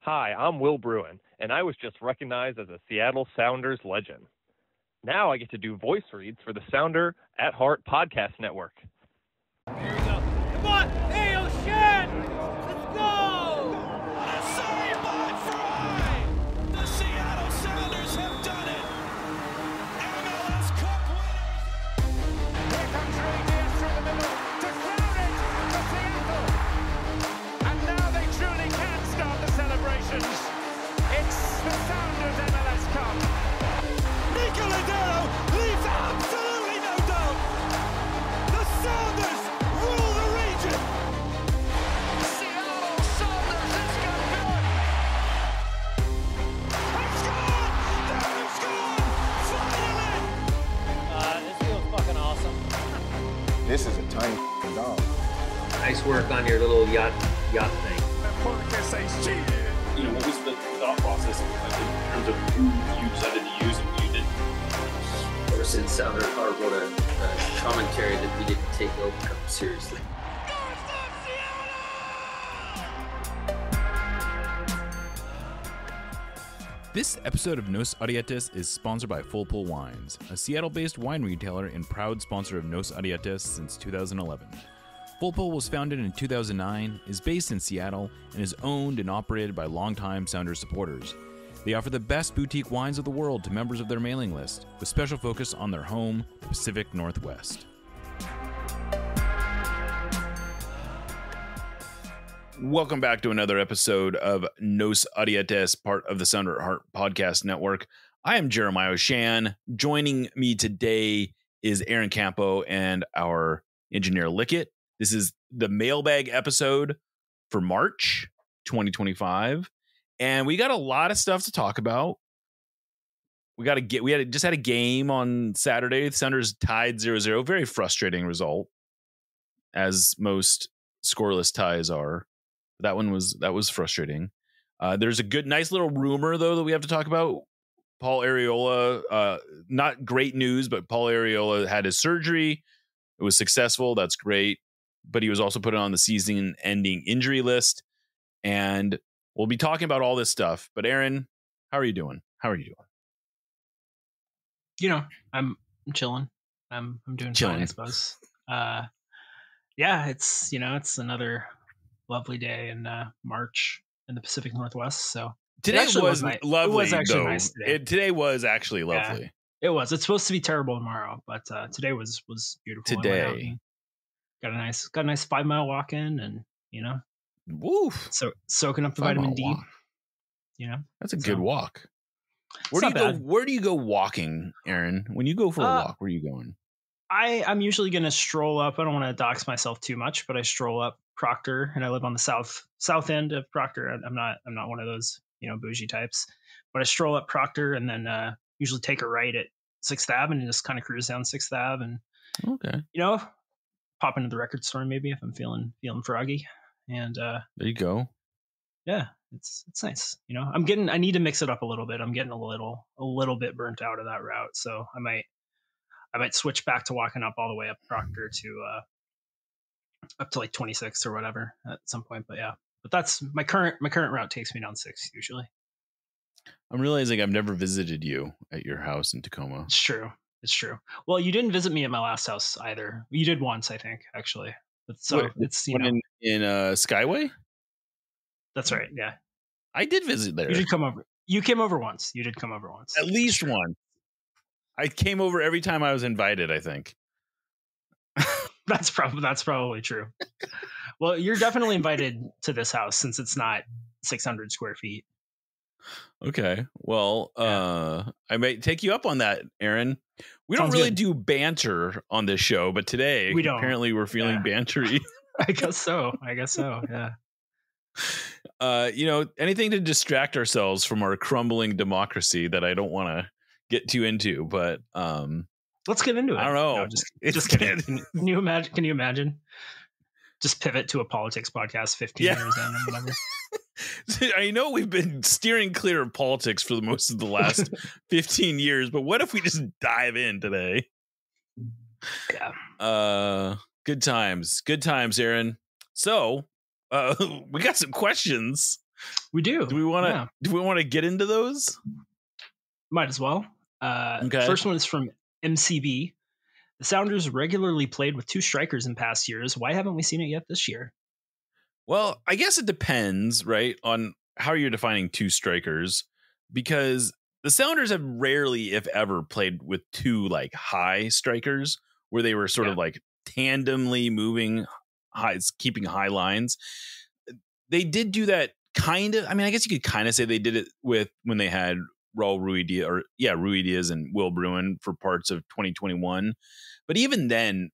Hi, I'm Will Bruin, and I was just recognized as a Seattle Sounders legend. Now I get to do voice reads for the Sounder at Heart podcast network. Here we go. Come on! Hey, O'Shan! Let's go! Save by Fry! The Seattle Sounders have done it! MLS Cup winners! Here comes Ray Diaz through the middle to Crowley for Seattle. And now they truly can start the celebrations. It's the Sounders MLS Cup. Nico Ladero leaves absolutely no doubt! The Sounders rule the region! Seattle Sounders has got good! They've scored! They've scored! Finally! This feels fucking awesome. This is a tiny dog. Nice work on your little yacht thing. Porter says cheated. You know, what was the thought process in terms of who you decided to use and who you didn't? Ever since Sounder Car wrote a commentary that we didn't take Open Cup seriously. This episode of Nos Arietes is sponsored by Full Pull Wines, a Seattle-based wine retailer and proud sponsor of Nos Arietes since 2011. Full Pull was founded in 2009, is based in Seattle, and is owned and operated by longtime Sounders supporters. They offer the best boutique wines of the world to members of their mailing list, with special focus on their home, the Pacific Northwest. Welcome back to another episode of Nos Arietes, part of the Sounder at Heart podcast network. I am Jeremiah O'Shan. Joining me today is Aaron Campo and our engineer Lickett. This is the Mailbag episode for March 2025, and we got a lot of stuff to talk about. We had a game on Saturday. The Sounders tied 0-0. Very frustrating result, as most scoreless ties are. That was frustrating. There's a nice little rumor though that we have to talk about. Paul Arriola, not great news, but Paul Arriola had his surgery. It was successful. That's great. But he was also put on the season-ending injury list. And we'll be talking about all this stuff. But Aaron, how are you doing? You know, I'm chilling. I'm doing Chilling. fine, I suppose. Yeah, it's another lovely day in March in the Pacific Northwest. So Today was nice. lovely. It was actually though. nice today. Today was actually lovely. Yeah, it was. It's supposed to be terrible tomorrow, but today was beautiful. Today. Got a nice 5 mile walk in, and Woof. so soaking up the vitamin D. Walk. That's a good walk. It's not bad. Where do you go walking, Aaron? When you go for a walk, where are you going? I'm usually going to stroll up. I don't want to dox myself too much, but I stroll up Proctor, and I live on the south end of Proctor. I'm not one of those bougie types, but I stroll up Proctor and then usually take a right at 6th Ave and just kind of cruise down 6th Ave and pop into the record store maybe if I'm feeling froggy. And there you go. Yeah, it's nice. I need to mix it up a little bit. I'm getting a little bit burnt out of that route, so I might switch back to walking up all the way up Proctor to up to like 26 or whatever at some point. But yeah, that's my current route takes me down 6 usually. I'm realizing I've never visited you at your house in Tacoma. It's true. Well, you didn't visit me at my last house either. You did once, I think, actually. It's in Skyway. That's right. Yeah, I did visit there. You did come over. You came over once. You did come over once. At least one. I came over every time I was invited, I think. That's probably true. Well, you're definitely invited to this house since it's not 600 square feet. Okay. Well, I might take you up on that, Aaron. We Sounds don't really good. do banter on this show, but today We don't. apparently we're feeling bantery. I guess so. Yeah. Anything to distract ourselves from our crumbling democracy that I don't want to get too into, but let's get into it. I don't know. No, just kidding. Can you imagine? Just pivot to a politics podcast 15 years in or whatever. I know we've been steering clear of politics for the most of the last 15 years, but what if we just dive in today? Yeah. Good times, Aaron. So, we got some questions We do. Do we want to get into those? Might as well. Okay. First one is from MCB. The Sounders regularly played with two strikers in past years. Why haven't we seen it yet this year? Well, I guess it depends, right, on how you're defining two strikers, because the Sounders have rarely, if ever, played with two like high strikers where they were sort of like tandemly moving high, keeping high lines. They did do that kind of. I mean, I guess you could kind of say they did it with when they had Raul Rui Diaz and Will Bruin for parts of 2021. But even then,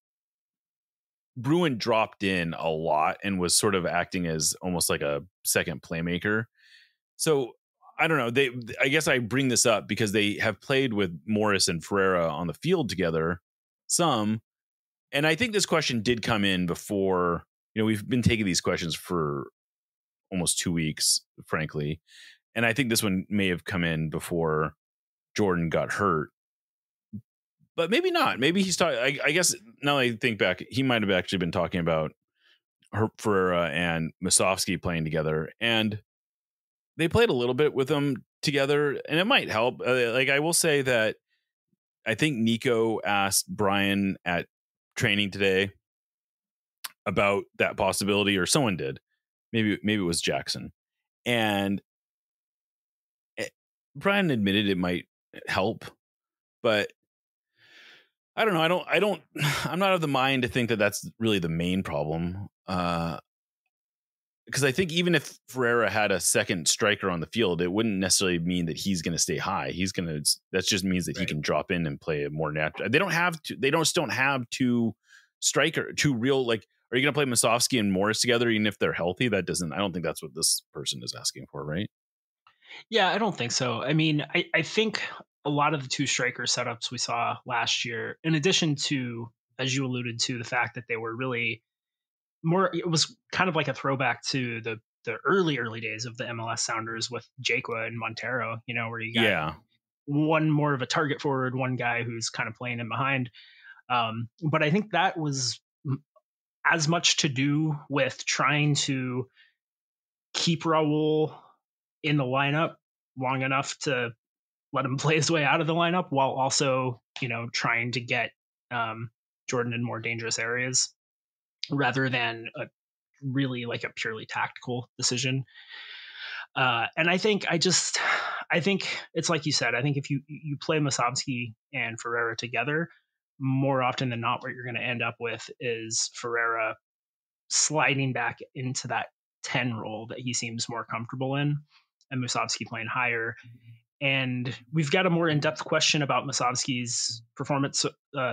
Bruin dropped in a lot and was sort of acting as almost like a second playmaker. So I don't know. I guess I bring this up because they have played with Morris and Ferreira on the field together some. And I think this question did come in before, we've been taking these questions for almost 2 weeks, frankly. And I think this one may have come in before Jordan got hurt. But maybe not. Maybe he's talking. I guess now that I think back, he might have actually been talking about Ferreira and Musovski playing together. And they played a little bit with them together, and it might help. I will say that I think Nico asked Brian at training today about that possibility, or someone did. Maybe it was Jackson. And Brian admitted it might help, but I don't know. I'm not of the mind to think that that's really the main problem. Because I think even if Ferreira had a second striker on the field, it wouldn't necessarily mean that he's going to stay high. That just means that he can drop in and play a more natural. They don't have two real, like, are you going to play Musovski and Morris together even if they're healthy? I don't think that's what this person is asking for, right? Yeah, I don't think so. I mean, I think a lot of the two striker setups we saw last year, in addition to, as you alluded to, the fact that they were really more, it was kind of like a throwback to the early days of the MLS Sounders with Jaquia and Montero, where you got one more of a target forward, one guy who's kind of playing in behind. But I think that was as much to do with trying to keep Raul in the lineup long enough to let him play his way out of the lineup, while also, trying to get Jordan in more dangerous areas, rather than a really like a purely tactical decision. And I think it's like you said. I think if you play Musovski and Ferreira together, more often than not, what you're going to end up with is Ferreira sliding back into that 10 role that he seems more comfortable in, and Musovski playing higher. And we've got a more in-depth question about Musovski's performance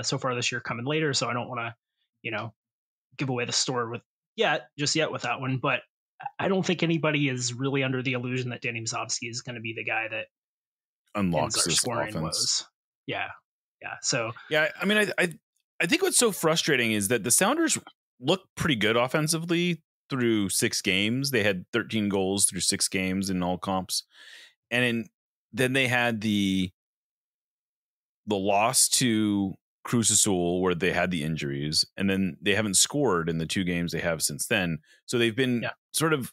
so far this year coming later, so I don't want to, give away the store just yet with that one. But I don't think anybody is really under the illusion that Danny Musovski is going to be the guy that unlocks this scoring offense. Woes. Yeah. So I mean, I think what's so frustrating is that the Sounders look pretty good offensively through 6 games. They had 13 goals through 6 games in all comps, and then they had the loss to Cruz Azul where they had the injuries, and then they haven't scored in the 2 games they have since then. So they've been sort of,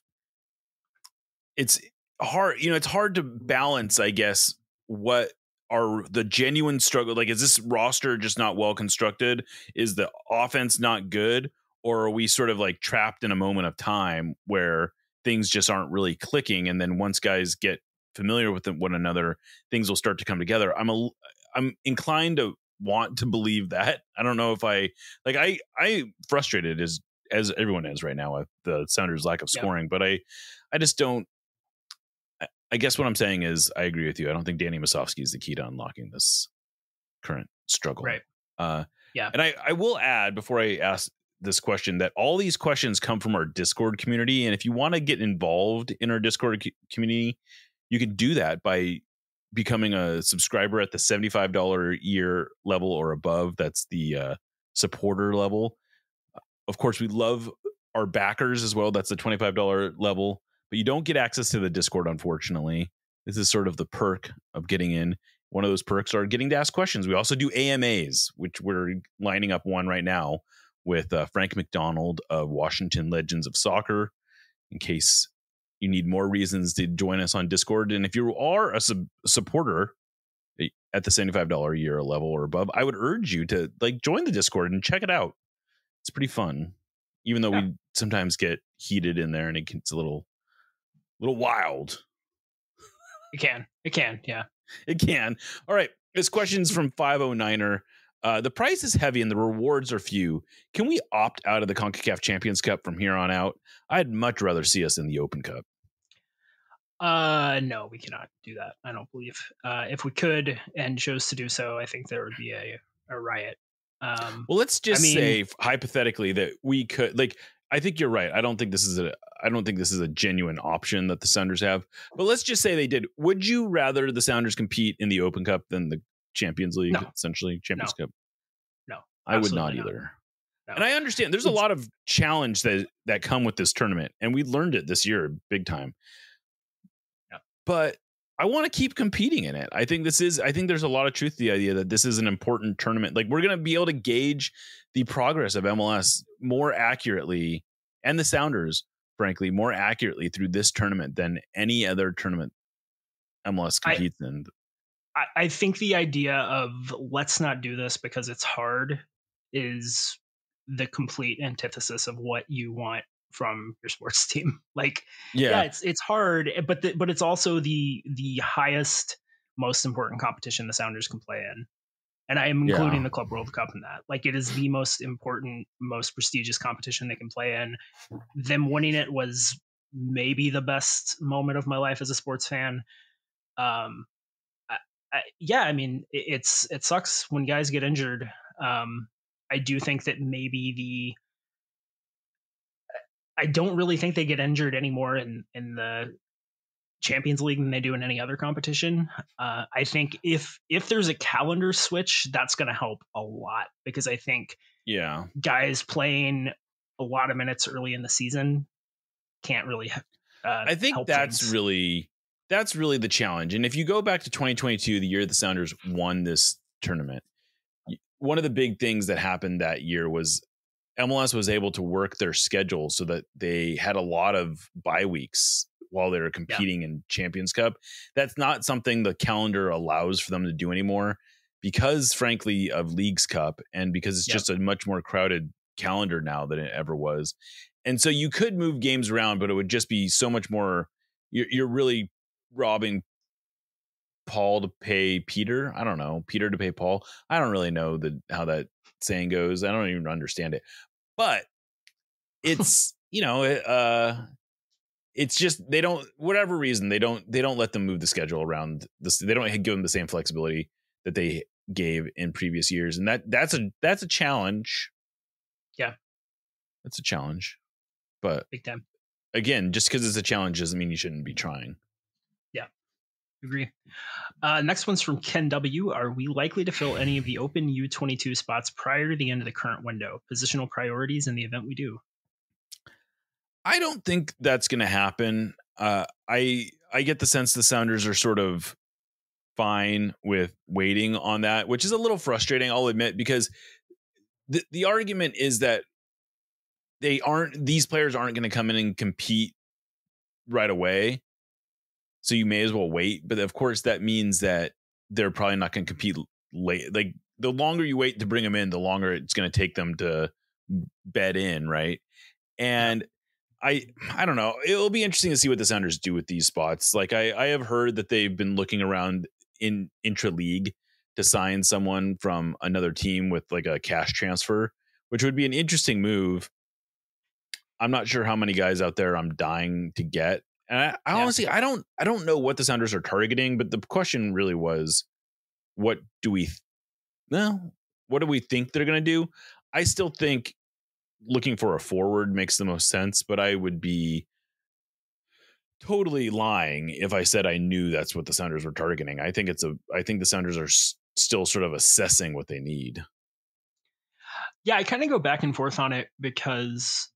it's hard, it's hard to balance, I guess, what are the genuine struggle. Like, is this roster just not well constructed? Is the offense not good? Or are we sort of like trapped in a moment of time where things just aren't really clicking? And then once guys get familiar with one another, things will start to come together. I'm inclined to want to believe that. I don't know if I frustrated as everyone is right now with the Sounders' lack of scoring, but I just don't. I guess what I'm saying is I agree with you. I don't think Danny Musovski is the key to unlocking this current struggle. Right. And I will add before I ask this question that all these questions come from our Discord community. And if you want to get involved in our Discord community, you can do that by becoming a subscriber at the $75 a year level or above. That's the supporter level. Of course, we love our backers as well. That's the $25 level, but you don't get access to the Discord, unfortunately. This is sort of the perk of getting in. One of those perks are getting to ask questions. We also do AMAs, which we're lining up one right now with Frank McDonald of Washington Legends of Soccer, in case you need more reasons to join us on Discord. And if you are a supporter at the $75 a year level or above, I would urge you to join the Discord and check it out. It's pretty fun, even though we sometimes get heated in there and it gets a little wild. It can. Yeah. It can. All right. This question's from 509er. The price is heavy and the rewards are few. Can we opt out of the CONCACAF Champions Cup from here on out? I'd much rather see us in the Open Cup. No, we cannot do that. I don't believe. If we could and chose to do so, I think there would be a riot. Well, let's just say hypothetically that we could. I think you're right. I don't think this is a genuine option that the Sounders have. But let's just say they did. Would you rather the Sounders compete in the Open Cup than the Champions League? No. Essentially, Champions Cup. No, I would not either. No. And I understand there's a lot of challenge that come with this tournament, and we learned it this year big time. Yeah. But I want to keep competing in it. I think there's a lot of truth to the idea that this is an important tournament. We're going to be able to gauge the progress of MLS more accurately, and the Sounders, frankly, more accurately through this tournament than any other tournament MLS competes in. I think the idea of let's not do this because it's hard is the complete antithesis of what you want from your sports team. It's hard, but it's also the highest, most important competition the Sounders can play in. And I am including the Club World Cup in that. It is the most important, most prestigious competition they can play in. Them winning it was maybe the best moment of my life as a sports fan. It sucks when guys get injured. I do think that maybe I don't really think they get injured anymore in the Champions League than they do in any other competition. I think if there's a calendar switch, that's going to help a lot, because I think guys playing a lot of minutes early in the season can't really I think help that's things. That's really the challenge. And if you go back to 2022, the year the Sounders won this tournament, one of the big things that happened that year was MLS was able to work their schedule so that they had a lot of bye weeks while they were competing in Champions Cup. That's not something the calendar allows for them to do anymore because, frankly, of Leagues Cup, and because it's just a much more crowded calendar now than it ever was. And so you could move games around, but it would just be so much more. You're really robbing Paul to pay Peter. I don't know. Peter to pay Paul. I don't really know how that saying goes. I don't even understand it. But it's, it's just they don't, whatever reason, they don't let them move the schedule around this. They don't give them the same flexibility that they gave in previous years. And that's a challenge. Yeah. That's a challenge. But big time. Again, just because it's a challenge doesn't mean you shouldn't be trying. Yeah. Agree. Next one's from Ken W. Are we likely to fill any of the open U22 spots prior to the end of the current window? Positional priorities in the event we do. I don't think that's going to happen. I get the sense the Sounders are sort of fine with waiting on that, which is a little frustrating, I'll admit, because the argument is that these players aren't going to come in and compete right away. So you may as well wait. But of course, that means that they're probably not going to compete late. The longer you wait to bring them in, the longer it's going to take them to bed in. Right. And I don't know. It'll be interesting to see what the Sounders do with these spots. I have heard that they've been looking around in intra-league to sign someone from another team with a cash transfer, which would be an interesting move. I'm not sure how many guys out there I'm dying to get. And I honestly, I don't know what the Sounders are targeting, but the question really was, what do we think they're going to do? I still think looking for a forward makes the most sense, but I would be totally lying if I said I knew that's what the Sounders were targeting. I think the Sounders are still sort of assessing what they need. Yeah, I kind of go back and forth on it because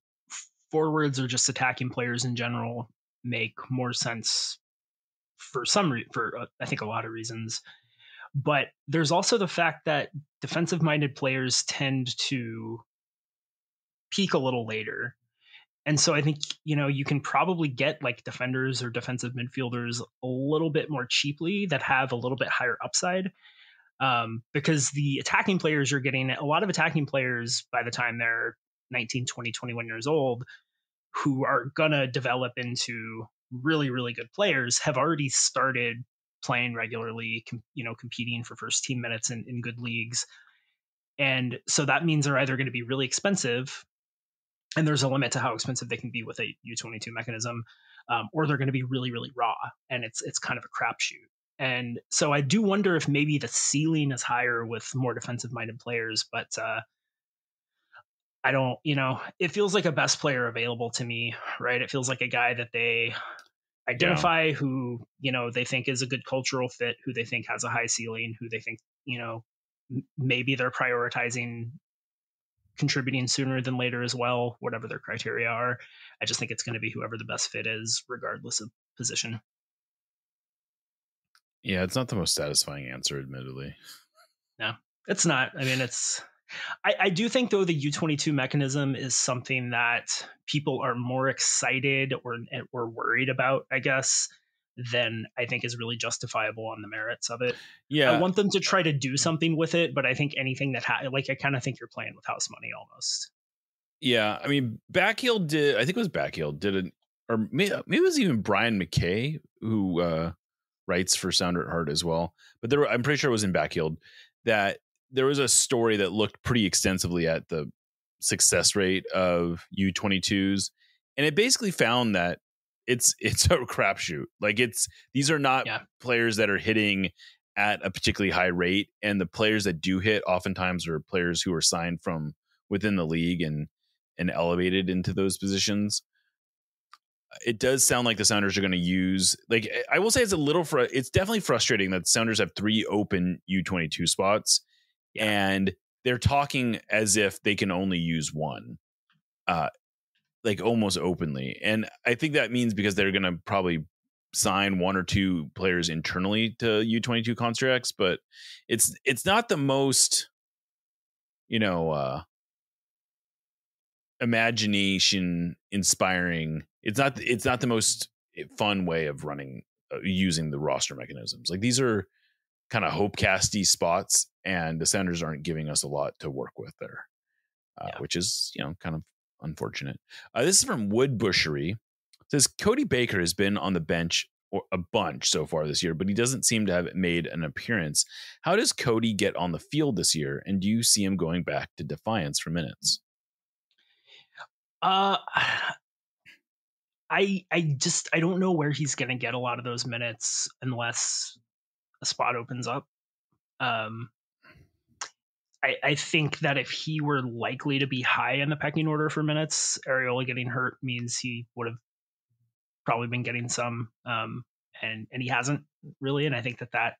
forwards or just attacking players in general make more sense for I think a lot of reasons. But there's also the fact that defensive minded players tend to peak a little later. And so I think, you can probably get like defenders or defensive midfielders a little bit more cheaply that have a little bit higher upside. Because the attacking players you're getting, a lot of attacking players by the time they're 19, 20, 21 years old, who are going to develop into really, really good players, have already started playing regularly, competing for first team minutes in good leagues. And so that means they're either going to be really expensive, and there's a limit to how expensive they can be with a U22 mechanism, or they're going to be really, really raw, and it's kind of a crapshoot. And so I do wonder if maybe the ceiling is higher with more defensive-minded players, but I don't, it feels like a best player available to me, right? It feels like a guy that they identify who, they think is a good cultural fit, who they think has a high ceiling, who they think, maybe they're prioritizing contributing sooner than later as well, whatever their criteria are. I just think it's going to be whoever the best fit is, regardless of position. Yeah, it's not the most satisfying answer, admittedly. No, it's not. I mean, I do think, though, the U22 mechanism is something that people are more excited or worried about, I guess, than I think is really justifiable on the merits of it. Yeah. I want them to try to do something with it, but I think anything that I kind of think you're playing with house money almost. Yeah, I mean, Backheel did, I think it was Backheel did it, or maybe it was even Brian McKay, who writes for Sounder at Heart as well. But I'm pretty sure it was in Backheel that there was a story that looked pretty extensively at the success rate of U22s, and it basically found that it's a crapshoot. Like these are not players that are hitting at a particularly high rate, and the players that do hit oftentimes are players who are signed from within the league and elevated into those positions. It does sound like the Sounders are going to use, like, I will say it's definitely frustrating that the Sounders have 3 open U22 spots, and they're talking as if they can only use one, like almost openly. And I think that means because they're going to probably sign 1 or 2 players internally to U22 contracts, but it's not the most, imagination inspiring. It's not the most fun way of using the roster mechanisms. Like, these are kind of hope-casty spots, and the Sounders aren't giving us a lot to work with there, which is, kind of unfortunate. This is from Wood Bushery. It says Cody Baker has been on the bench a bunch so far this year, but he doesn't seem to have made an appearance. How does Cody get on the field this year, and do you see him going back to Defiance for minutes? I don't know where he's going to get a lot of those minutes unless a spot opens up. I think that if he were likely to be high in the pecking order for minutes, Arriola getting hurt means he would have probably been getting some, and he hasn't really. And I think that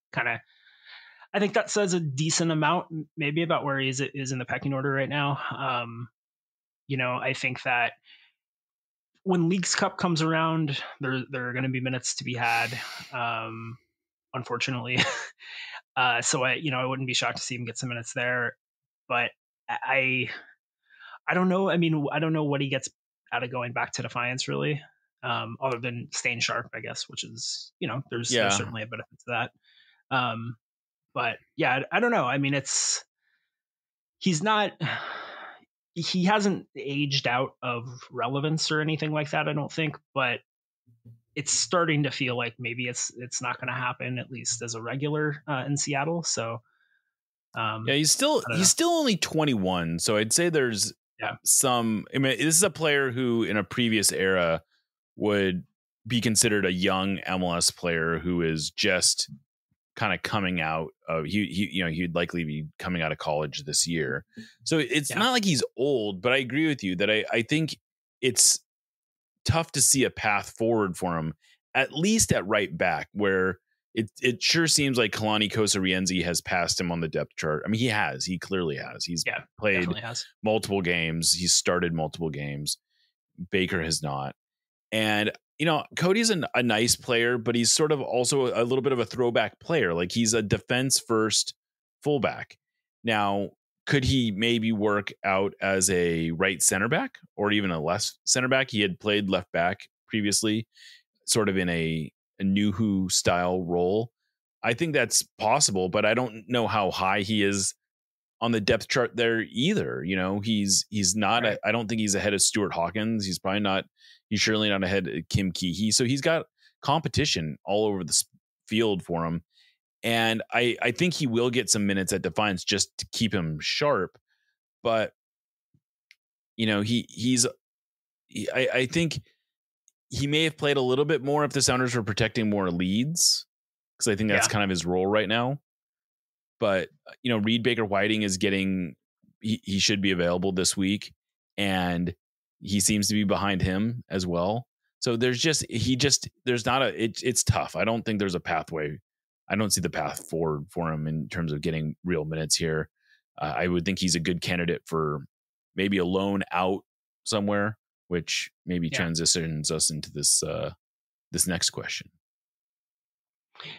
says a decent amount, maybe, about where he is in the pecking order right now. I think that when Leagues Cup comes around, there are going to be minutes to be had, unfortunately. So I wouldn't be shocked to see him get some minutes there, but I don't know. I mean, I don't know what he gets out of going back to Defiance, really, other than staying sharp, I guess, which is, there's certainly a benefit to that. But yeah, I don't know. I mean, he hasn't aged out of relevance or anything like that, I don't think, but it's starting to feel like maybe it's not going to happen, at least as a regular in Seattle. So he's still only 21. So I'd say there's some, I mean, this is a player who in a previous era would be considered a young MLS player who is just kind of coming out of, he'd likely be coming out of college this year. So it's not like he's old, but I agree with you that I think it's tough to see a path forward for him, at least at right back, where it sure seems like Kalani Kosarienzi has passed him on the depth chart. I mean, he clearly has. He's played multiple games. He's started multiple games. Baker has not. And Cody's a nice player, but he's sort of also a little bit of a throwback player. Like, he's a defense first fullback. Now, could he maybe work out as a right center back or even a left center back? He had played left back previously, sort of in a Nuhu style role. I think that's possible, but I don't know how high he is on the depth chart there either. You know, he's not, Right. I don't think he's ahead of Stuart Hawkins. He's surely not ahead of Kim Kee-hee. So he's got competition all over the field for him. And I think he will get some minutes at Defiance just to keep him sharp. But, you know, I think he may have played a little bit more if the Sounders were protecting more leads, because I think that's kind of his role right now. But, you know, Reed Baker Whiting is he should be available this week, and he seems to be behind him as well. So it's tough. I don't think there's a pathway. I don't see the path forward for him in terms of getting real minutes here. I would think he's a good candidate for maybe a loan out somewhere, which maybe transitions us into this next question.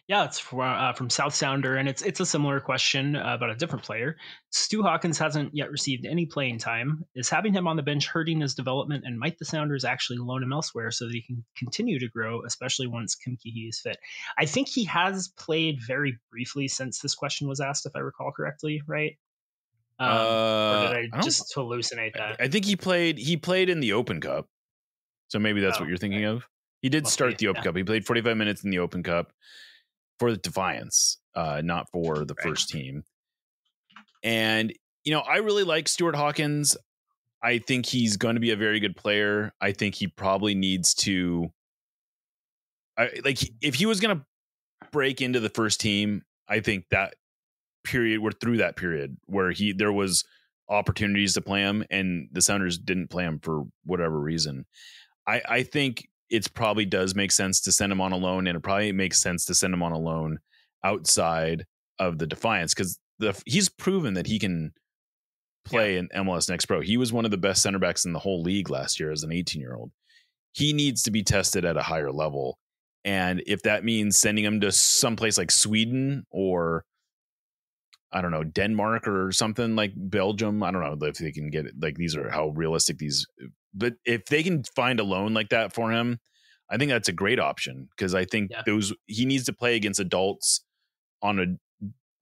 Yeah, it's from South Sounder, and it's a similar question about a different player. Stu Hawkins hasn't yet received any playing time. Is having him on the bench hurting his development, and might the Sounders actually loan him elsewhere so that he can continue to grow, especially once Kim Kee-hee is fit? I think he has played very briefly since this question was asked, if I recall correctly, right? Or did I just hallucinate that? I think he played in the Open Cup, so maybe that's what you're thinking of. He did start the Open Cup. He played 45 minutes in the Open Cup for the Defiance, not for the first team. And, you know, I really like Stuart Hawkins. I think he's going to be a very good player. I think he probably needs to, if he was going to break into the first team, I think that period, we're through that period where there was opportunities to play him and the Sounders didn't play him for whatever reason. I think it probably does make sense to send him on a loan, and it probably makes sense to send him on a loan outside of the Defiance, because he's proven that he can play in MLS Next Pro. He was one of the best center backs in the whole league last year as an 18-year-old. He needs to be tested at a higher level. And if that means sending him to someplace like Sweden or, I don't know, Denmark or something like Belgium, I don't know if they can get it. Like, these are how realistic but if they can find a loan like that for him, I think that's a great option, because I think he needs to play against adults on a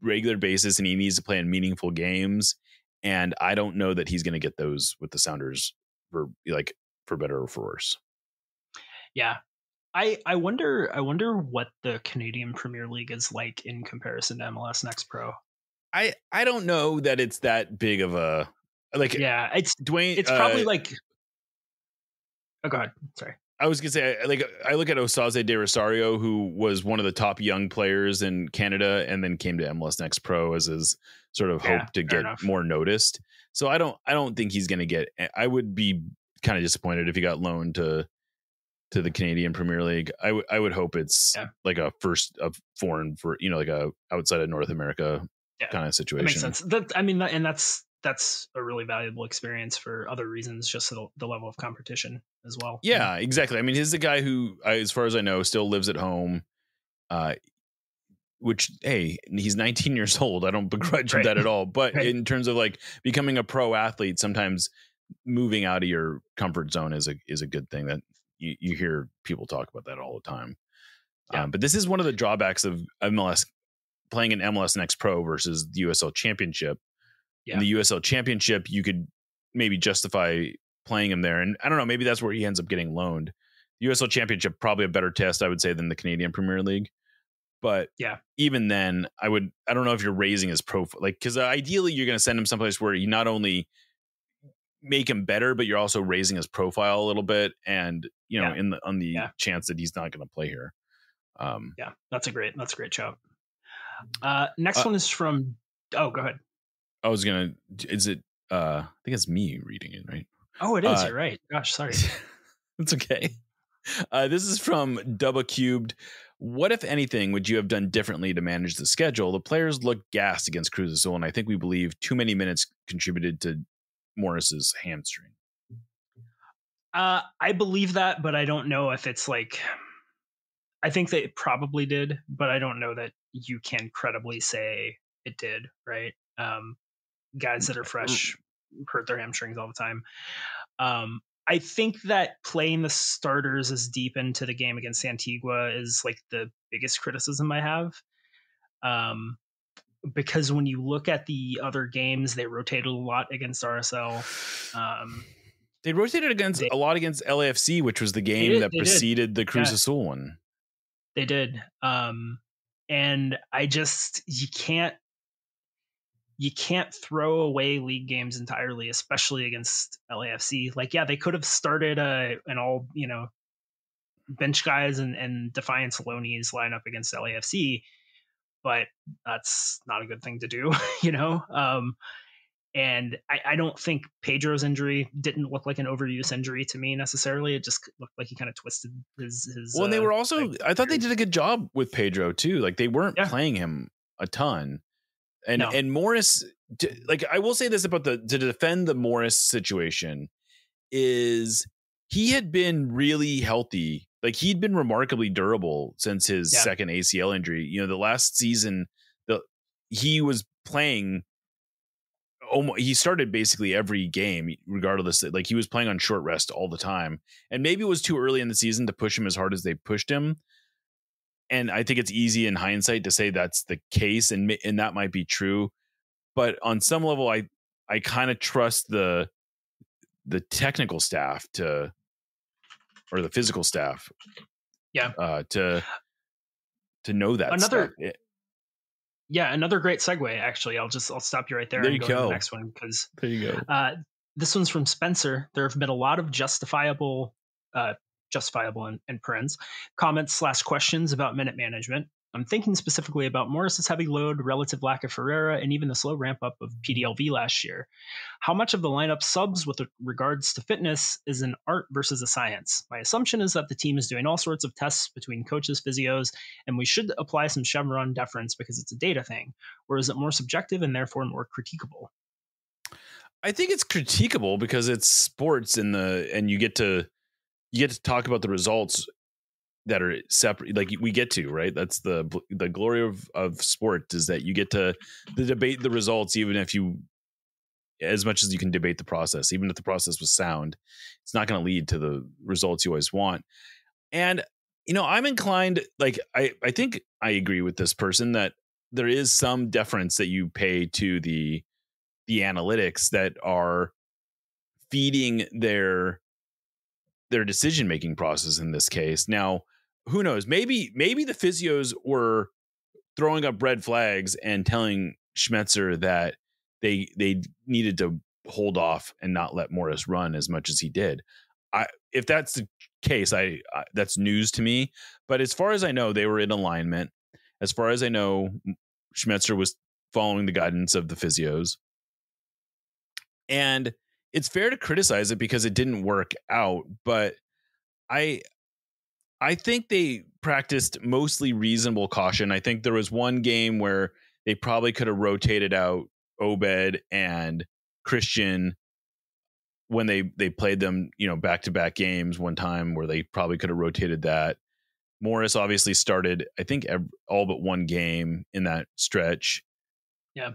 regular basis, and he needs to play in meaningful games. And I don't know that he's going to get those with the Sounders for better or for worse. Yeah. I wonder what the Canadian Premier League is like in comparison to MLS Next Pro. I don't know that it's that big of a it's Dwayne. It's probably oh, go ahead. Sorry. I was gonna say, I look at Osaze De Rosario, who was one of the top young players in Canada, and then came to MLS Next Pro as his sort of hope to get more noticed. So I don't think he's gonna get. I would be kind of disappointed if he got loaned to the Canadian Premier League. I would hope it's like a foreign for, you know, like a outside of North America kind of situation. That makes sense. That's a really valuable experience for other reasons, just the level of competition as well. Yeah, exactly. I mean, he's the guy who, as far as I know, still lives at home, which, hey, he's 19 years old. I don't begrudge him that at all. But in terms of like becoming a pro athlete, sometimes moving out of your comfort zone is a good thing. That you hear people talk about that all the time. But this is one of the drawbacks of MLS, playing an MLS Next Pro versus the USL Championship. In the USL Championship, you could maybe justify playing him there. And I don't know, maybe that's where he ends up getting loaned. The USL Championship, probably a better test, I would say, than the Canadian Premier League. But even then, I don't know if you're raising his profile. Like, because ideally you're going to send him someplace where you not only make him better, but you're also raising his profile a little bit. And, you know, on the chance that he's not going to play here. That's a great shout. Next one is from, go ahead. I was gonna. Is it? I think it's me reading it, right? Oh, it is. You're right. Gosh, sorry. It's okay. This is from Dubba Cubed. What, if anything, would you have done differently to manage the schedule? The players looked gassed against Cruz Azul, and I think we believe too many minutes contributed to Morris's hamstring. I believe that, but I don't know if it's like. I think that it probably did, but I don't know that you can credibly say it did. Right. guys that are fresh hurt their hamstrings all the time. I think that playing the starters as deep into the game against Antigua is like the biggest criticism I have. Because when you look at the other games, they rotated a lot against RSL. They rotated a lot against LAFC, which was the game that preceded the Cruz Azul one. They did. And I just, you can't throw away league games entirely, especially against LAFC. Like, yeah, they could have started an all, bench guys and Defiance Loanies line up against LAFC, but that's not a good thing to do, and I don't think Pedro's injury didn't look like an overuse injury to me necessarily. It just looked like he kind of twisted his. Well, and they were also, I thought they did a good job with Pedro too. Like they weren't playing him a ton. And Morris, like I will say this about to defend the Morris situation is he had been really healthy. Like he'd been remarkably durable since his second ACL injury. The last season, he was playing. He started basically every game, regardless. Like he was playing on short rest all the time, and maybe it was too early in the season to push him as hard as they pushed him. And I think it's easy in hindsight to say that's the case, and that might be true. But on some level, I kind of trust the technical staff or the physical staff, to know that stuff. Another great segue. Actually, I'll stop you right there. And go to the next one because there you go. This one's from Spencer. There have been a lot of justifiable in parens comments / questions about minute management. I'm thinking specifically about Morris's heavy load, relative lack of Ferreira, and even the slow ramp up of PDLV last year. How much of the lineup subs with regards to fitness is an art versus a science? My assumption is that the team is doing all sorts of tests between coaches, physios, and we should apply some Chevron deference because it's a data thing. Or is it more subjective and therefore more critiquable? I think it's critiquable because it's sports and you get to talk about the results that are separate. Like we get to, right. That's the glory of sport is that you get to debate the results, even if as much as you can debate the process, even if the process was sound, it's not going to lead to the results you always want. And, I'm inclined, like, I think I agree with this person that there is some deference that you pay to the analytics that are feeding their decision-making process in this case. Now, who knows? Maybe the physios were throwing up red flags and telling Schmetzer that they needed to hold off and not let Morris run as much as he did. If that's the case, that's news to me. But as far as I know, they were in alignment. As far as I know, Schmetzer was following the guidance of the physios. And it's fair to criticize it because it didn't work out, but I think they practiced mostly reasonable caution. I think there was one game where they probably could have rotated out Obed and Christian when they played them, back-to-back games one time where they probably could have rotated that. Morris obviously started, I think, all but one game in that stretch. Yeah.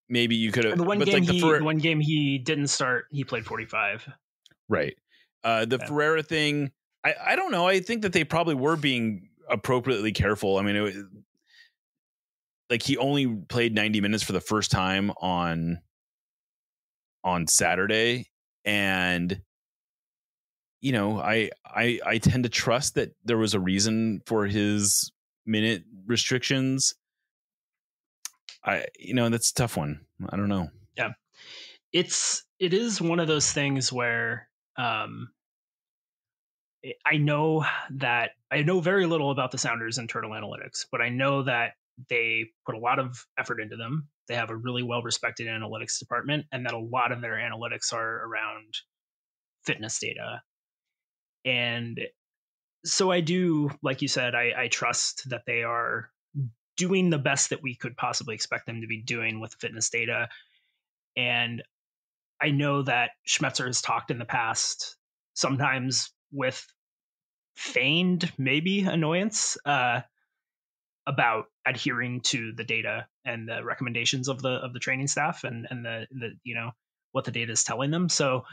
Maybe you could have. The one game he didn't start, he played 45. Right. Ferreira thing, I don't know. I think that they probably were being appropriately careful. I mean, he only played 90 minutes for the first time on Saturday, and I tend to trust that there was a reason for his minute restrictions. That's a tough one. I don't know. Yeah. It is one of those things where I know very little about the Sounders' internal analytics, but I know that they put a lot of effort into them. They have a really well-respected analytics department, and that a lot of their analytics are around fitness data. And so I do, like you said, I trust that they are doing the best that we could possibly expect them to be doing with fitness data. And I know that Schmetzer has talked in the past, sometimes with feigned maybe annoyance, about adhering to the data and the recommendations of the training staff and the what the data is telling them. So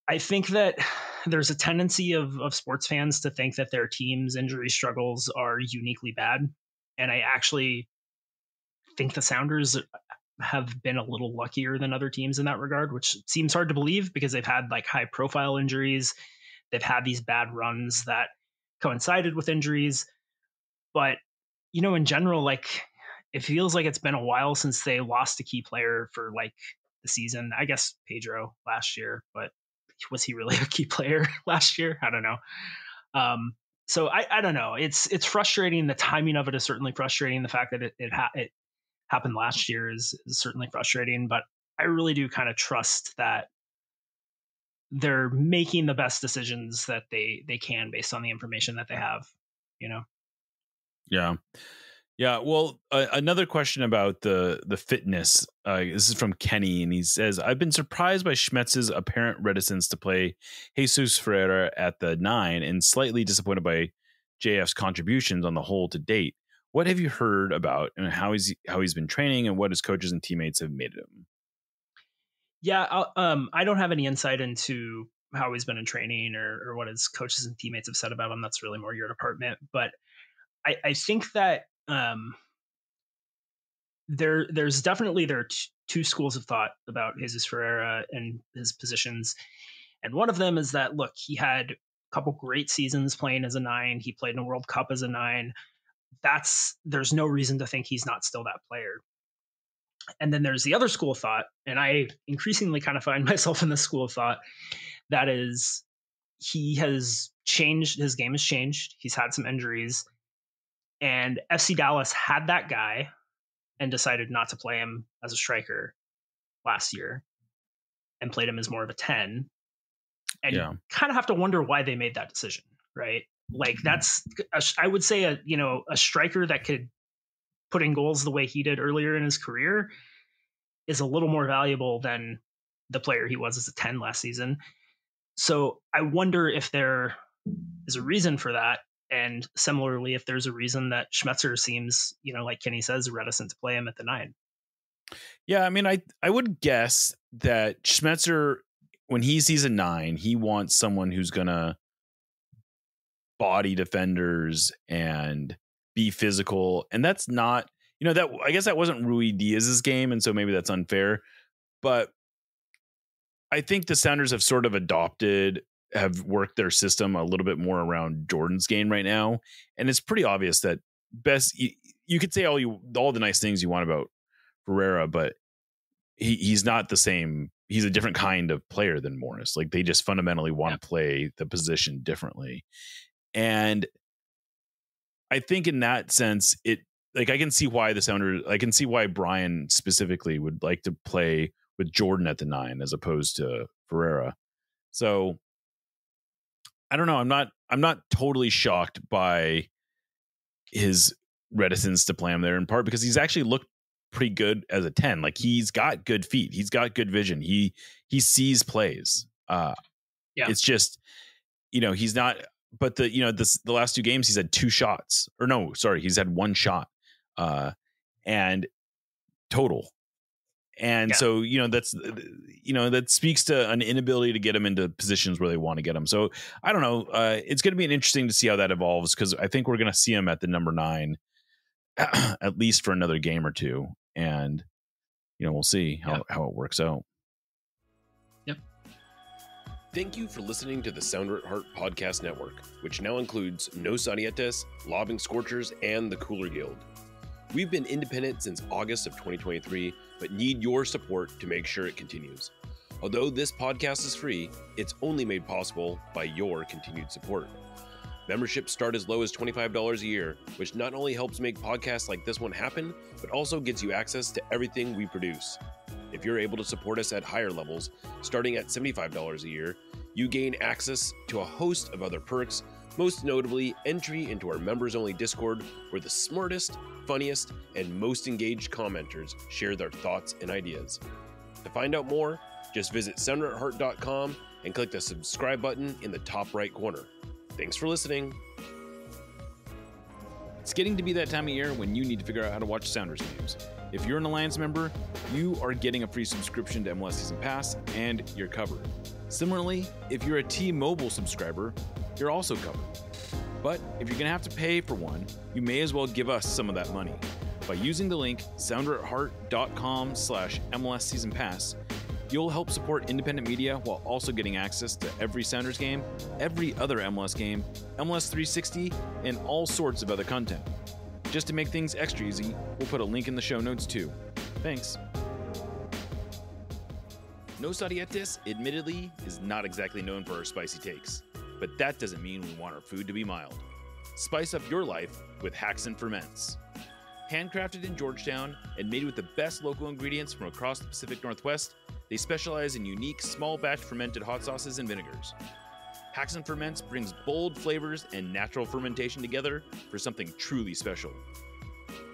I think that there's a tendency of sports fans to think that their team's injury struggles are uniquely bad. And I actually think the Sounders have been a little luckier than other teams in that regard, which seems hard to believe because they've had like high profile injuries. They've had these bad runs that coincided with injuries. But, in general, like it feels like it's been a while since they lost a key player for like the season. I guess Pedro last year, but was he really a key player last year? I don't know. So I don't know. It's frustrating. The timing of it is certainly frustrating. The fact that it happened last year is certainly frustrating. But I really do kind of trust that they're making the best decisions that they can based on the information that they have. Yeah. Well, another question about the fitness. This is from Kenny, and he says, "I've been surprised by Schmetz's apparent reticence to play Jesus Ferreira at the 9, and slightly disappointed by JF's contributions on the whole to date. What have you heard about and how he's been training, and what his coaches and teammates have made of him?" Yeah, I don't have any insight into how he's been in training or what his coaches and teammates have said about him. That's really more your department. But I think that there's definitely two schools of thought about Jesus Ferreira and his positions. And one of them is that, look, he had a couple great seasons playing as a 9. He played in a World Cup as a 9. There's no reason to think he's not still that player. And then there's the other school of thought, and I increasingly kind of find myself in this school of thought, that is he has changed, his game has changed. He's had some injuries. And FC Dallas had that guy and decided not to play him as a striker last year and played him as more of a 10. And you kind of have to wonder why they made that decision, right? Like I would say a striker that could put in goals the way he did earlier in his career is a little more valuable than the player he was as a 10 last season. So I wonder if there is a reason for that. And similarly, if there's a reason that Schmetzer seems, like Kenny says, reticent to play him at the 9. Yeah, I mean, I would guess that Schmetzer, when he sees a 9, he wants someone who's going to body defenders and be physical. And that's not, that I guess that wasn't Rui Diaz's game. And so maybe that's unfair. But I think the Sounders have sort of have worked their system a little bit more around Jordan's game right now. And it's pretty obvious that you could say all the nice things you want about Ferreira, but he's not the same. He's a different kind of player than Morris. Like they just fundamentally want to play the position differently. And I think in that sense, I can see why I can see why Brian specifically would like to play with Jordan at the 9 as opposed to Ferreira. So I don't know. I'm not totally shocked by his reticence to play him there, in part because he's actually looked pretty good as a 10. Like he's got good feet. He's got good vision. He sees plays. It's just, he's not, but the last 2 games he's had 2 shots, or no, sorry, he's had 1 shot and total. And so, that's, that speaks to an inability to get him into positions where they want to get him. So I don't know. It's going to be interesting to see how that evolves, because I think we're going to see him at the number 9, at least for another game or 2. And, we'll see how it works out. Yep. Thank you for listening to the Sounder at Heart Podcast Network, which now includes Nos Arietes, Lobbing Scorchers, and the Cooler Guild. We've been independent since August of 2023, but need your support to make sure it continues. Although this podcast is free, it's only made possible by your continued support. Memberships start as low as $25 a year, which not only helps make podcasts like this one happen, but also gets you access to everything we produce. If you're able to support us at higher levels, starting at $75 a year, you gain access to a host of other perks, most notably entry into our members-only Discord, where the smartest, funniest, and most engaged commenters share their thoughts and ideas. To find out more, just visit sounderatheart.com and click the subscribe button in the top right corner. Thanks for listening. It's getting to be that time of year when you need to figure out how to watch Sounders games. If you're an Alliance member, you are getting a free subscription to MLS Season Pass, and you're covered. Similarly, if you're a T-Mobile subscriber, you're also covered. But if you're going to have to pay for one, you may as well give us some of that money. By using the link sounderatheart.com/MLS Season Pass, you'll help support independent media while also getting access to every Sounders game, every other MLS game, MLS 360, and all sorts of other content. Just to make things extra easy, we'll put a link in the show notes too. Thanks. Nos Arietes, admittedly, is not exactly known for our spicy takes, but that doesn't mean we want our food to be mild. Spice up your life with Hacks and Ferments. Handcrafted in Georgetown and made with the best local ingredients from across the Pacific Northwest, they specialize in unique small batch fermented hot sauces and vinegars. Hacks and Ferments brings bold flavors and natural fermentation together for something truly special.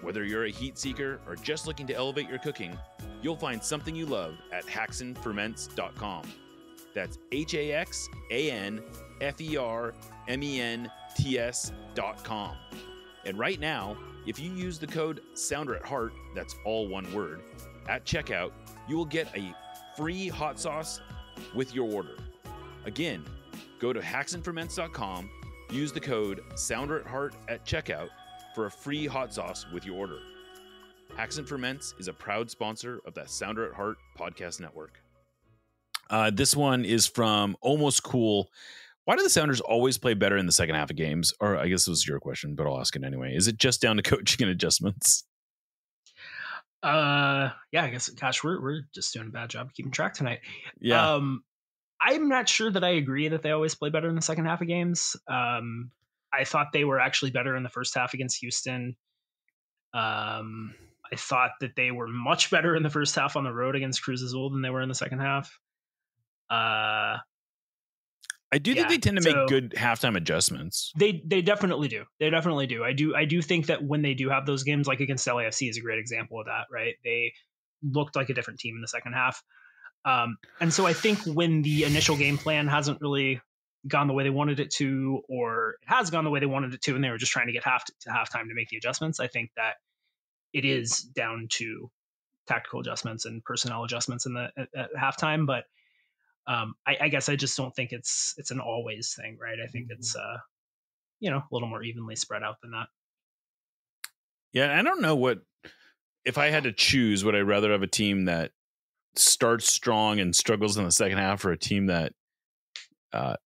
Whether you're a heat seeker or just looking to elevate your cooking, you'll find something you love at hacksandferments.com. That's HAXANFERMENTS.com. And right now, if you use the code SOUNDERATHEART, that's all one word, at checkout, you will get a free hot sauce with your order. Again, go to hacksandferments.com, use the code SOUNDERATHEART at checkout for a free hot sauce with your order. Hacks and Ferments is a proud sponsor of the Sounder at Heart podcast network. This one is from Almost Cool. Why do the Sounders always play better in the second half of games? Or I guess this was your question, but I'll ask it anyway. Is it just down to coaching and adjustments? Yeah, I guess. Gosh, we're just doing a bad job of keeping track tonight. Yeah. I'm not sure that I agree that they always play better in the second half of games. I thought they were actually better in the first half against Houston. I thought that they were much better in the first half on the road against Cruz Azul than they were in the second half. I do think they tend to make good halftime adjustments. They definitely do. They definitely do. I do think that when they do have those games, like against LAFC is a great example of that, right? They looked like a different team in the second half. And so I think when the initial game plan hasn't really gone the way they wanted it to, or it has gone the way they wanted it to, and they were just trying to get halftime to make the adjustments, I think that it is down to tactical adjustments and personnel adjustments at halftime. But I guess I just don't think it's an always thing, right? I think it's a little more evenly spread out than that. Yeah, I don't know what if I had to choose, would I rather have a team that starts strong and struggles in the second half, or a team that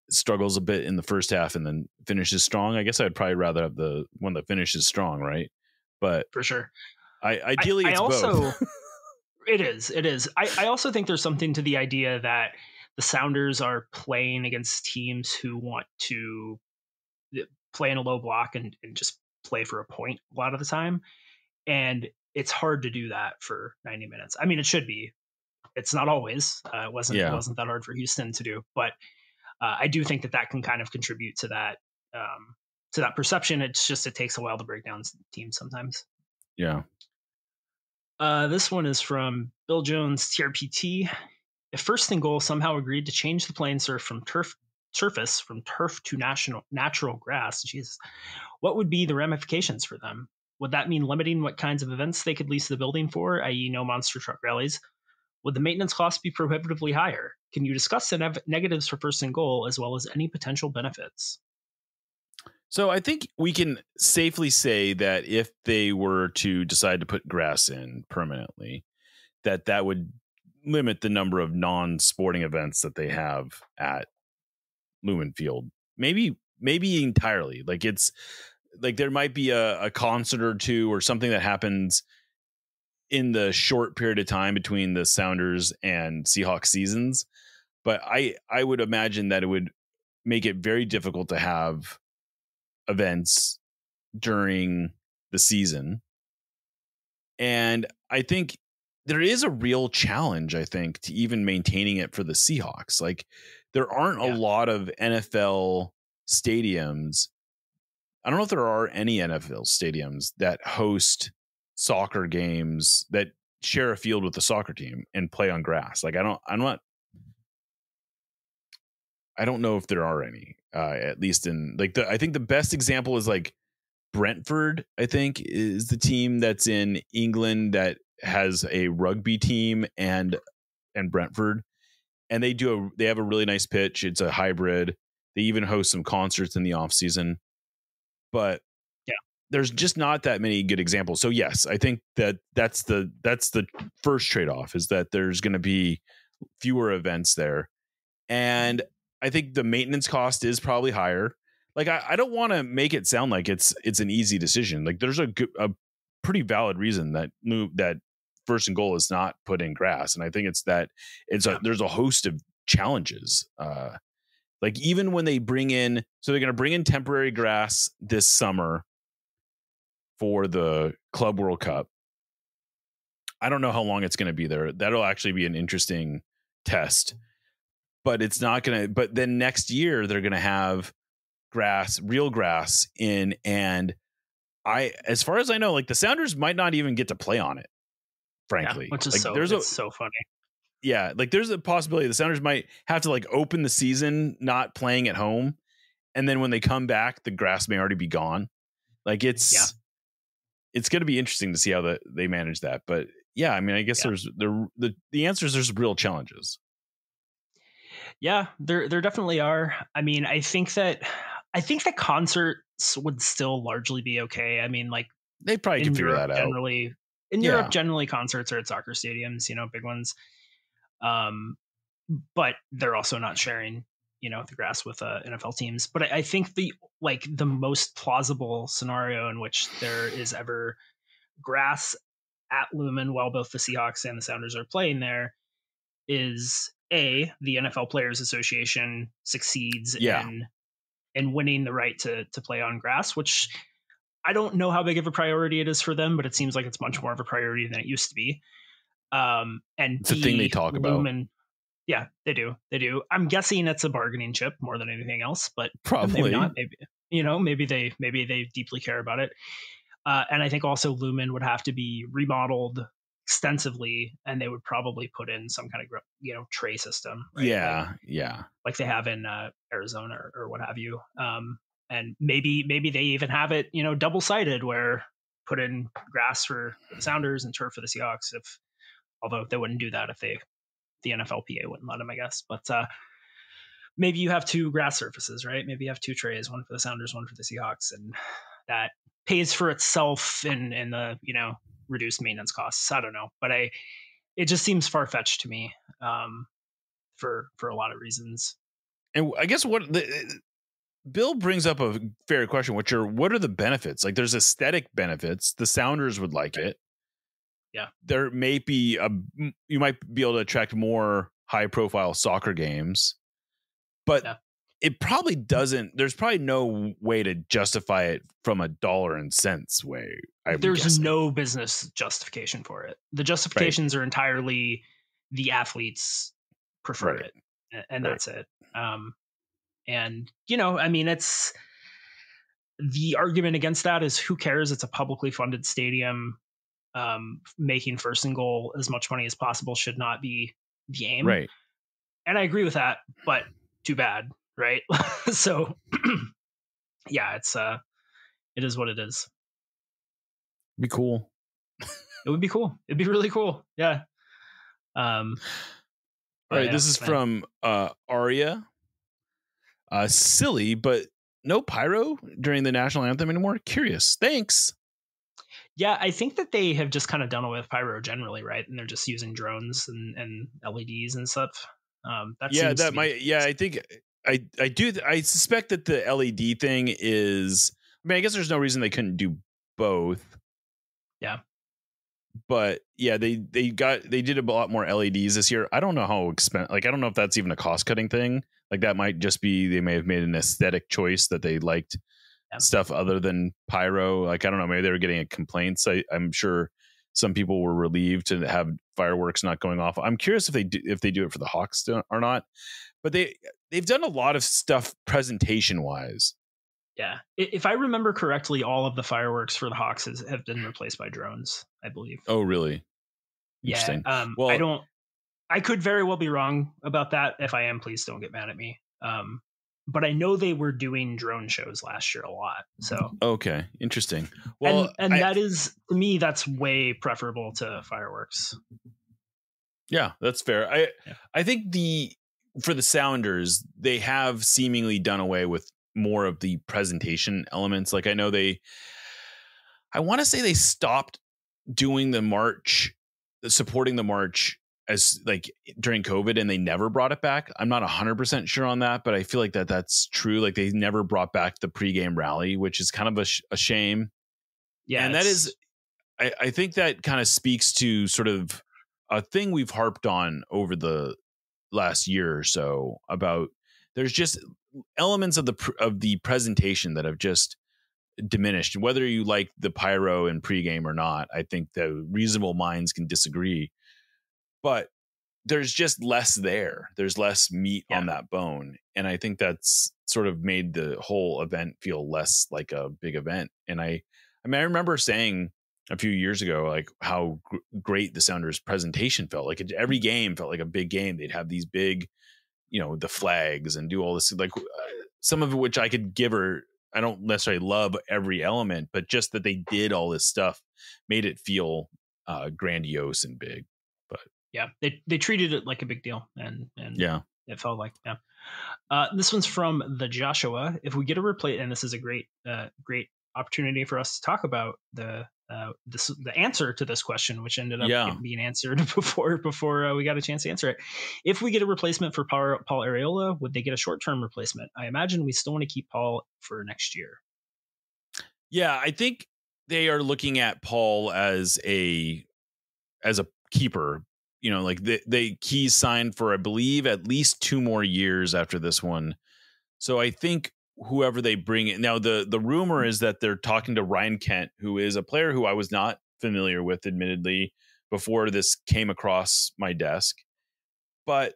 struggles a bit in the first half and then finishes strong? I guess I'd probably rather have the one that finishes strong, right? But for sure, ideally, it's both. It is. I also think there's something to the idea that the Sounders are playing against teams who want to play in a low block and just play for a point a lot of the time. And it's hard to do that for 90 minutes. I mean, it should be. It's not always. It wasn't that hard for Houston to do. But I do think that can kind of contribute to that perception. It's just it takes a while to break down teams sometimes. Yeah. This one is from Bill Jones, TRPT. If First and Goal somehow agreed to change the playing surface from turf to natural grass, Jesus, what would be the ramifications for them? Would that mean limiting what kinds of events they could lease the building for, i.e. no monster truck rallies? Would the maintenance costs be prohibitively higher? Can you discuss the negatives for First and Goal as well as any potential benefits? So I think we can safely say that if they were to decide to put grass in permanently, that would limit the number of non-sporting events that they have at Lumen Field. Maybe entirely. Like it's like there might be a concert or two or something that happens in the short period of time between the Sounders and Seahawks seasons. But I would imagine that it would make it very difficult to have events during the season. And I think there is a real challenge, I think, to even maintaining it for the Seahawks. Like there aren't a lot of NFL stadiums. I don't know if there are any NFL stadiums that host soccer games that share a field with the soccer team and play on grass. Like I don't know if there are any, at least in like I think the best example is like Brentford, I think, is the team that's in England that has a rugby team and Brentford, and they have a really nice pitch. It's a hybrid. They even host some concerts in the off season, but there's just not that many good examples. So yes, I think that's the first trade-off, is that there's going to be fewer events there. And I think the maintenance cost is probably higher. Like, I don't want to make it sound like it's an easy decision. Like, there's a pretty valid reason that first and goal is not put in grass. And I think there's a host of challenges. Like, even when they they're going to bring in temporary grass this summer for the Club World Cup. I don't know how long it's going to be there. That'll actually be an interesting test, but it's not going to, but then next year they're going to have real grass in. And as far as I know, like, the Sounders might not even get to play on it, frankly. Which is like, so funny. Yeah. Like, there's a possibility the Sounders might have to like open the season not playing at home. And then when they come back, the grass may already be gone. Like, it's going to be interesting to see how they manage that. But yeah, I mean, I guess there's the answer is there's real challenges. Yeah, there definitely are. I mean, I think that concerts would still largely be okay. I mean, like, they probably can figure that out. Europe, generally concerts are at soccer stadiums, big ones. But they're also not sharing, the grass with NFL teams. But I think the most plausible scenario in which there is ever grass at Lumen while both the Seahawks and the Sounders are playing there is the NFL Players Association succeeds in winning the right to play on grass, which I don't know how big of a priority it is for them, but it seems like it's much more of a priority than it used to be. And it's a thing they talk about. Yeah, they do. I'm guessing it's a bargaining chip more than anything else, but probably maybe not. Maybe they deeply care about it. And I think also Lumen would have to be remodeled extensively, and they would probably put in some kind of tray system. Right? Yeah, like they have in Arizona or what have you. And maybe they even have it double sided, where put in grass for the Sounders and turf for the Seahawks. Although they wouldn't do that if the NFLPA wouldn't let them, I guess. But maybe you have two grass surfaces, right? Maybe you have two trays, one for the Sounders, one for the Seahawks, and that pays for itself in the reduced maintenance costs. I don't know, but it just seems far-fetched to me for a lot of reasons. And I guess what Bill brings up a fair question, what are the benefits? Like, there's aesthetic benefits. The Sounders would like it. Yeah, there may be you might be able to attract more high profile soccer games, but it probably doesn't. There's probably no way to justify it from a dollar and cents way. There's no business justification for it. The justifications are entirely the athletes prefer it, and that's it. And I mean, it's the argument against that is, who cares? It's a publicly funded stadium. Making first and goal as much money as possible should not be the aim. Right. And I agree with that, but too bad. Right. So yeah, it is what it is. Be cool. It would be cool. It'd be really cool. Yeah. All right. This is from Aria. Silly, but no pyro during the national anthem anymore. Curious. Thanks. Yeah, I think that they have just kind of done away with pyro generally, right? And they're just using drones and LEDs and stuff. I think I suspect that the LED thing is. I mean, I guess there's no reason they couldn't do both. Yeah, but yeah, they did a lot more LEDs this year. I don't know how expensive. Like, I don't know if that's even a cost cutting thing. Like, that might just be they may have made an aesthetic choice that they liked. Stuff other than pyro. Like, I don't know, maybe they were getting complaints. I'm sure some people were relieved to have fireworks not going off. I'm curious if they do it for the Hawks or not. But they've done a lot of stuff presentation wise. Yeah, if I remember correctly, all of the fireworks for the Hawks have been replaced by drones, I believe. Oh, really? Interesting. Yeah. I could very well be wrong about that. If I am, please don't get mad at me. but I know they were doing drone shows last year a lot. So okay, interesting. Well, and that is, to me, that's way preferable to fireworks. Yeah, that's fair. I think for the Sounders, they have seemingly done away with more of the presentation elements. Like I know I want to say they stopped doing the march, supporting the march as like during COVID, and they never brought it back. I'm not 100% sure on that, but I feel like that's true. Like they never brought back the pregame rally, which is kind of a shame. Yeah. And that is, I think that kind of speaks to sort of a thing we've harped on over the last year or so about there's just elements of the presentation that have just diminished. Whether you like the pyro and pregame or not, I think the reasonable minds can disagree. But there's just less there. There's less meat on that bone. And I think that's sort of made the whole event feel less like a big event. And I remember saying a few years ago, like how great the Sounders presentation felt. Like every game felt like a big game. They'd have these big, the flags and do all this, like some of which I could give her. I don't necessarily love every element, but just that they did all this stuff made it feel grandiose and big. But yeah, they treated it like a big deal, and yeah, it felt like this one's from the Joshua. If we get a replay, and this is a great opportunity for us to talk about the answer to this question, which ended up being answered before we got a chance to answer it. If we get a replacement for Paul Arriola, would they get a short-term replacement? I imagine we still want to keep Paul for next year. Yeah, I think they are looking at Paul as a keeper. Like he's signed for, I believe, at least 2 more years after this one. So I think whoever they bring in now, the rumor is that they're talking to Ryan Kent, who is a player who I was not familiar with, admittedly, before this came across my desk. But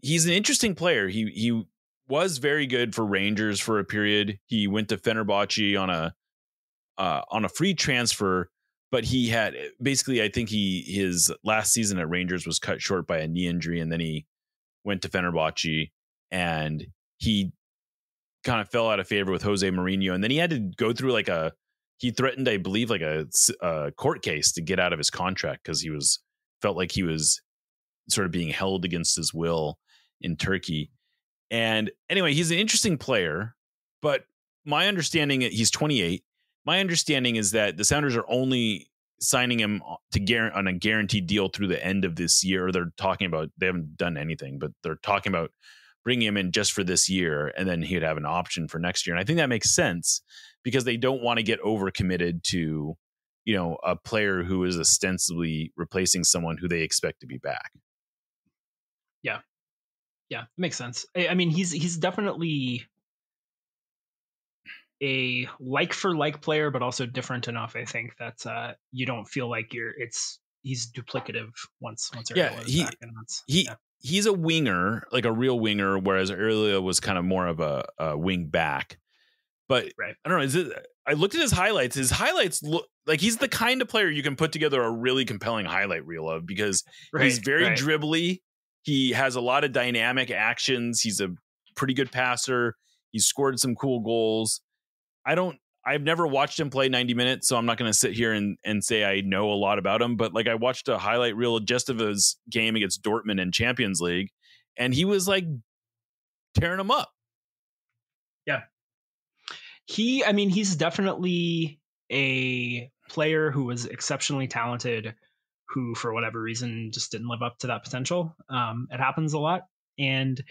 he's an interesting player. He was very good for Rangers for a period. He went to Fenerbahce on a free transfer, but he had basically, I think his last season at Rangers was cut short by a knee injury, and then he went to Fenerbahce and he kind of fell out of favor with Jose Mourinho, and then he had to go through he threatened, I believe, like a court case to get out of his contract because felt like he was sort of being held against his will in Turkey. And anyway, he's an interesting player, but my understanding, he's 28. My understanding is that the Sounders are only signing him on a guaranteed deal through the end of this year. They're talking about, they haven't done anything, but they're talking about bringing him in just for this year, and then he'd have an option for next year. And I think that makes sense because they don't want to get overcommitted to, a player who is ostensibly replacing someone who they expect to be back. Yeah. Yeah. Makes sense. I mean, he's definitely a like for like player, but also different enough, I think, that you don't feel like he's duplicative once back, and he's a winger, like a real winger, whereas earlier was kind of more of a wing back. But right. I don't know. I looked at his highlights. His highlights look like he's the kind of player you can put together a really compelling highlight reel of because he's very dribbly. He has a lot of dynamic actions. He's a pretty good passer. He's scored some cool goals. I've never watched him play 90 minutes, so I'm not going to sit here and say I know a lot about him. But I watched a highlight reel just of his game against Dortmund in Champions League, and he was tearing them up. Yeah. He's definitely a player who was exceptionally talented, who for whatever reason just didn't live up to that potential. It happens a lot. And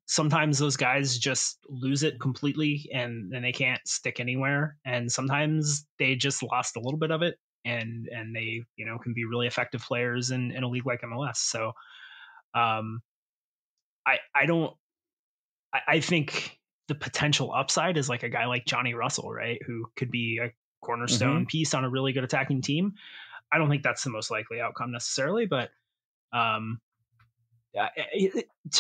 sometimes those guys just lose it completely and they can't stick anywhere. And sometimes they just lost a little bit of it and they, can be really effective players in a league like MLS. So I think the potential upside is like a guy like Johnny Russell, right? Who could be a cornerstone piece on a really good attacking team. I don't think that's the most likely outcome necessarily, but to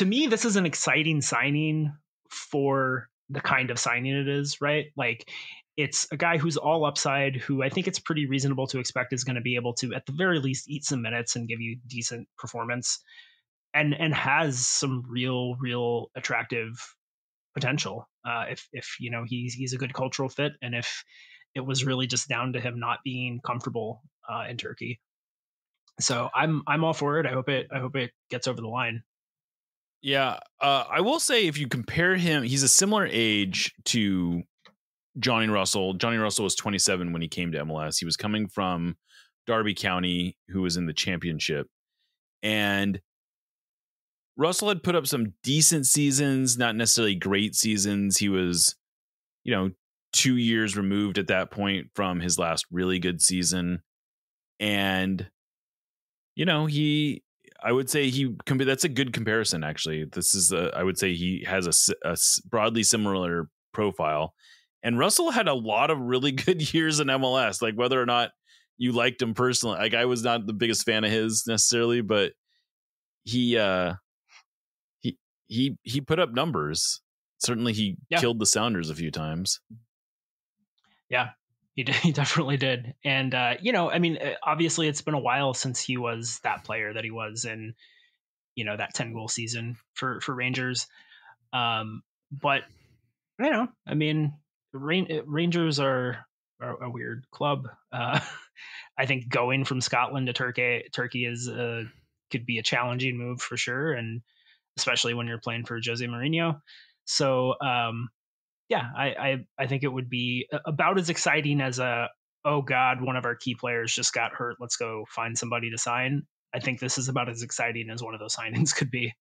me, this is an exciting signing for the kind of signing it is, right? Like it's a guy who's all upside, who I think it's pretty reasonable to expect is going to be able to, at the very least, eat some minutes and give you decent performance. and has some real attractive potential. If you know he's a good cultural fit, and if it was really just down to him not being comfortable in Turkey. So I'm all for it. I hope it gets over the line. Yeah, I will say if you compare him, he's a similar age to Johnny Russell. Johnny Russell was 27 when he came to MLS. He was coming from Derby County, who was in the championship, and Russell had put up some decent seasons, not necessarily great seasons. He was, 2 years removed at that point from his last really good season. And, I would say that's a good comparison, actually. I would say he has a broadly similar profile. And Russell had a lot of really good years in MLS, like whether or not you liked him personally. Like I was not the biggest fan of his necessarily, but he put up numbers. Certainly he killed the Sounders a few times. Yeah, he definitely did. And, obviously it's been a while since he was that player that he was in, that 10-goal season for Rangers. But, Rangers are a weird club. I think going from Scotland to Turkey is could be a challenging move for sure. And especially when you're playing for Jose Mourinho. So, I think it would be about as exciting as oh God, one of our key players just got hurt. Let's go find somebody to sign. I think this is about as exciting as one of those signings could be.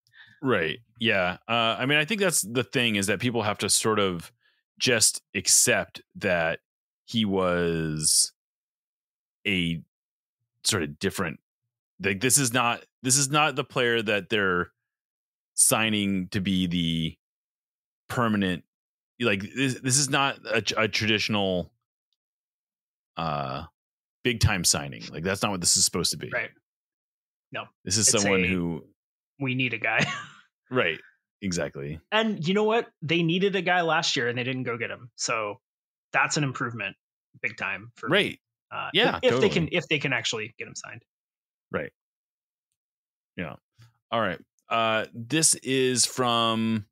Right. Yeah. I think that's the thing, is that people have to sort of just accept that he was a sort of different, like this is not the player that they're signing to be the permanent, like this is not a traditional big time signing. Like that's not what this is supposed to be. Right. No, this is someone who we need a guy. Right. Exactly. And you know what? They needed a guy last year and they didn't go get him. So that's an improvement big time for right. Yeah. If they can actually get him signed. Right. Yeah. All right. This is from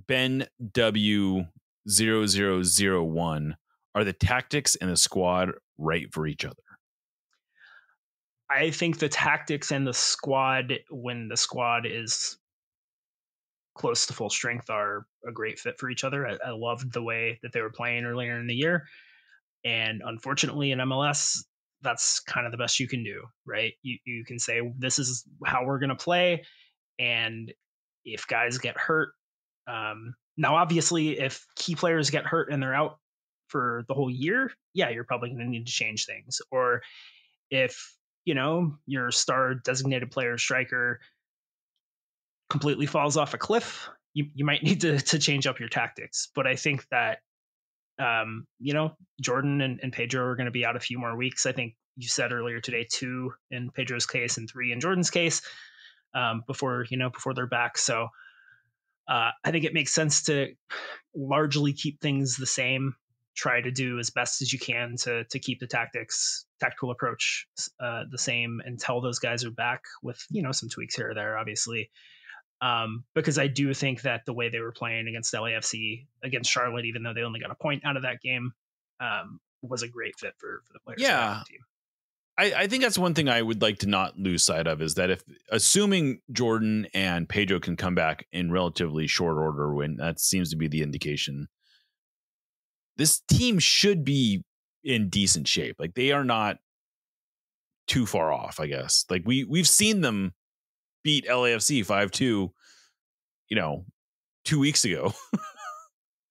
Ben W0001. Are the tactics and the squad right for each other? I think the tactics and the squad, when the squad is close to full strength, are a great fit for each other. I loved the way that they were playing earlier in the year. And unfortunately in MLS, that's kind of the best you can do, right? You can say, this is how we're going to play. And if guys get hurt, now obviously if key players get hurt and they're out for the whole year, yeah, you're probably going to need to change things. Or if, your star designated player striker completely falls off a cliff, you might need to change up your tactics. But I think that, Jordan and Pedro are going to be out a few more weeks. I think you said earlier today, 2 in Pedro's case and 3 in Jordan's case, before they're back. So I think it makes sense to largely keep things the same, try to do as best as you can to keep the tactical approach the same until those guys are back with, some tweaks here or there, obviously. Because I do think that the way they were playing against LAFC, against Charlotte, even though they only got a point out of that game, was a great fit for the players. Yeah. On the team. I think that's one thing I would like to not lose sight of, is that if assuming Jordan and Pedro can come back in relatively short order, when that seems to be the indication, this team should be in decent shape. Like they are not too far off, I guess. Like we've seen them beat LAFC 5-2, 2 weeks ago.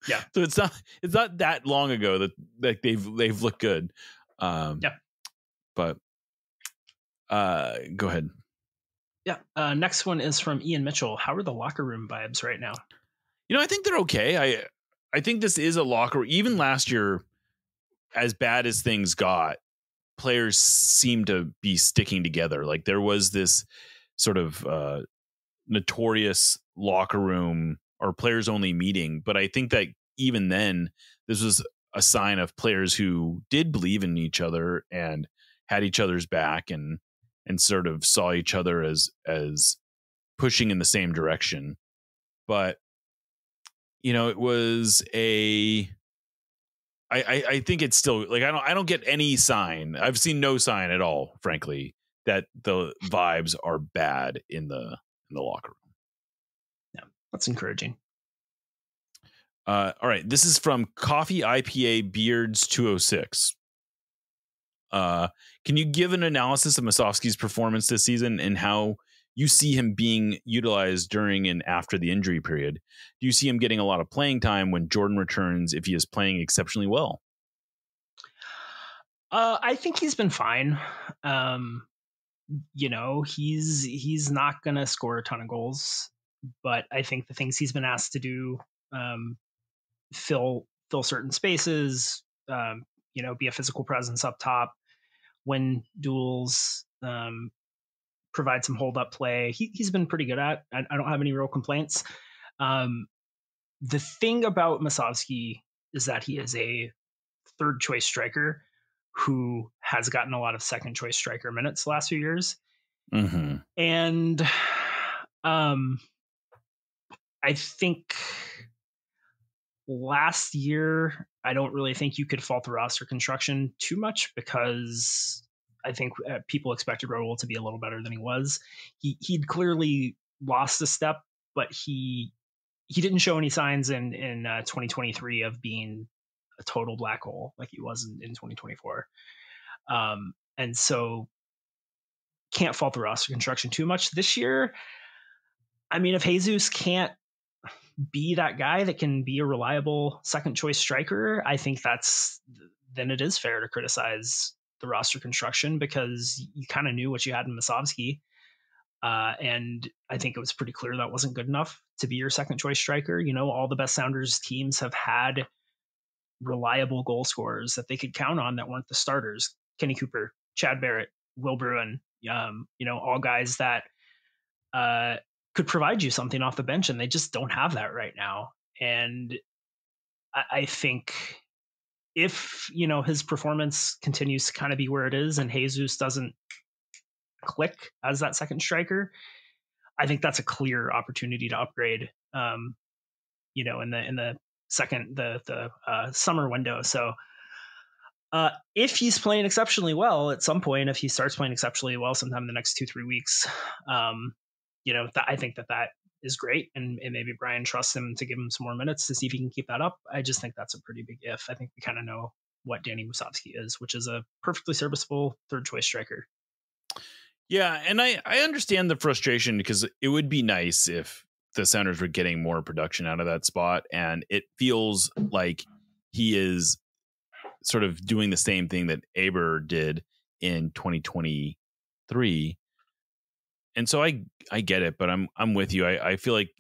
Yeah. So it's not that long ago that they've looked good. Yeah. But go ahead. Yeah. Next one is from Ian Mitchell. How are the locker room vibes right now? I think they're okay. I think this is a locker. Even last year, as bad as things got, players seemed to be sticking together. Like there was this sort of notorious locker room or players only meeting. But I think that even then, this was a sign of players who did believe in each other and had each other's back. And and sort of saw each other as pushing in the same direction. But it was I think it's still like I don't get any sign. I've seen no sign at all, frankly, that the vibes are bad in the locker room. Yeah, that's encouraging. All right, this is from Coffee IPA Beards 206. Can you give an analysis of Musovski's performance this season and how you see him being utilized during and after the injury period? Do you see him getting a lot of playing time when Jordan returns if he is playing exceptionally well? I think he's been fine. He's not going to score a ton of goals, but I think the things he's been asked to do, fill certain spaces, be a physical presence up top, win duels, provide some hold up play. He's been pretty good at. I don't have any real complaints. The thing about Musovski is that he is a third choice striker who has gotten a lot of second choice striker minutes the last few years. Mm-hmm. And I think last year, I don't really think you could fault the roster construction too much because I think people expected Raul to be a little better than he was. He'd clearly lost a step, but he didn't show any signs in 2023 of being a total black hole like he was in 2024. And so can't fault the roster construction too much this year. I mean, if Jesus can't be that guy that can be a reliable second choice striker, I think then it is fair to criticize the roster construction because you kind of knew what you had in Musovski. And I think it was pretty clear that wasn't good enough to be your second choice striker. All the best Sounders teams have had reliable goal scorers that they could count on that weren't the starters. Kenny Cooper, Chad Barrett, Will Bruin, all guys that could provide you something off the bench, and they just don't have that right now. And I think if, his performance continues to kind of be where it is and Jesus doesn't click as that second striker, I think that's a clear opportunity to upgrade, in the second, the summer window. So if he's playing exceptionally well at some point, if he starts playing exceptionally well sometime in the next 2-3 weeks, I think that is great. And maybe Brian trusts him to give him some more minutes to see if he can keep that up. I just think that's a pretty big if. I think we kind of know what Danny Musovski is, which is a perfectly serviceable third choice striker. Yeah. And I understand the frustration because it would be nice if the Sounders were getting more production out of that spot. And it feels like he is sort of doing the same thing that Aber did in 2023. And so I get it, but I'm with you. I feel like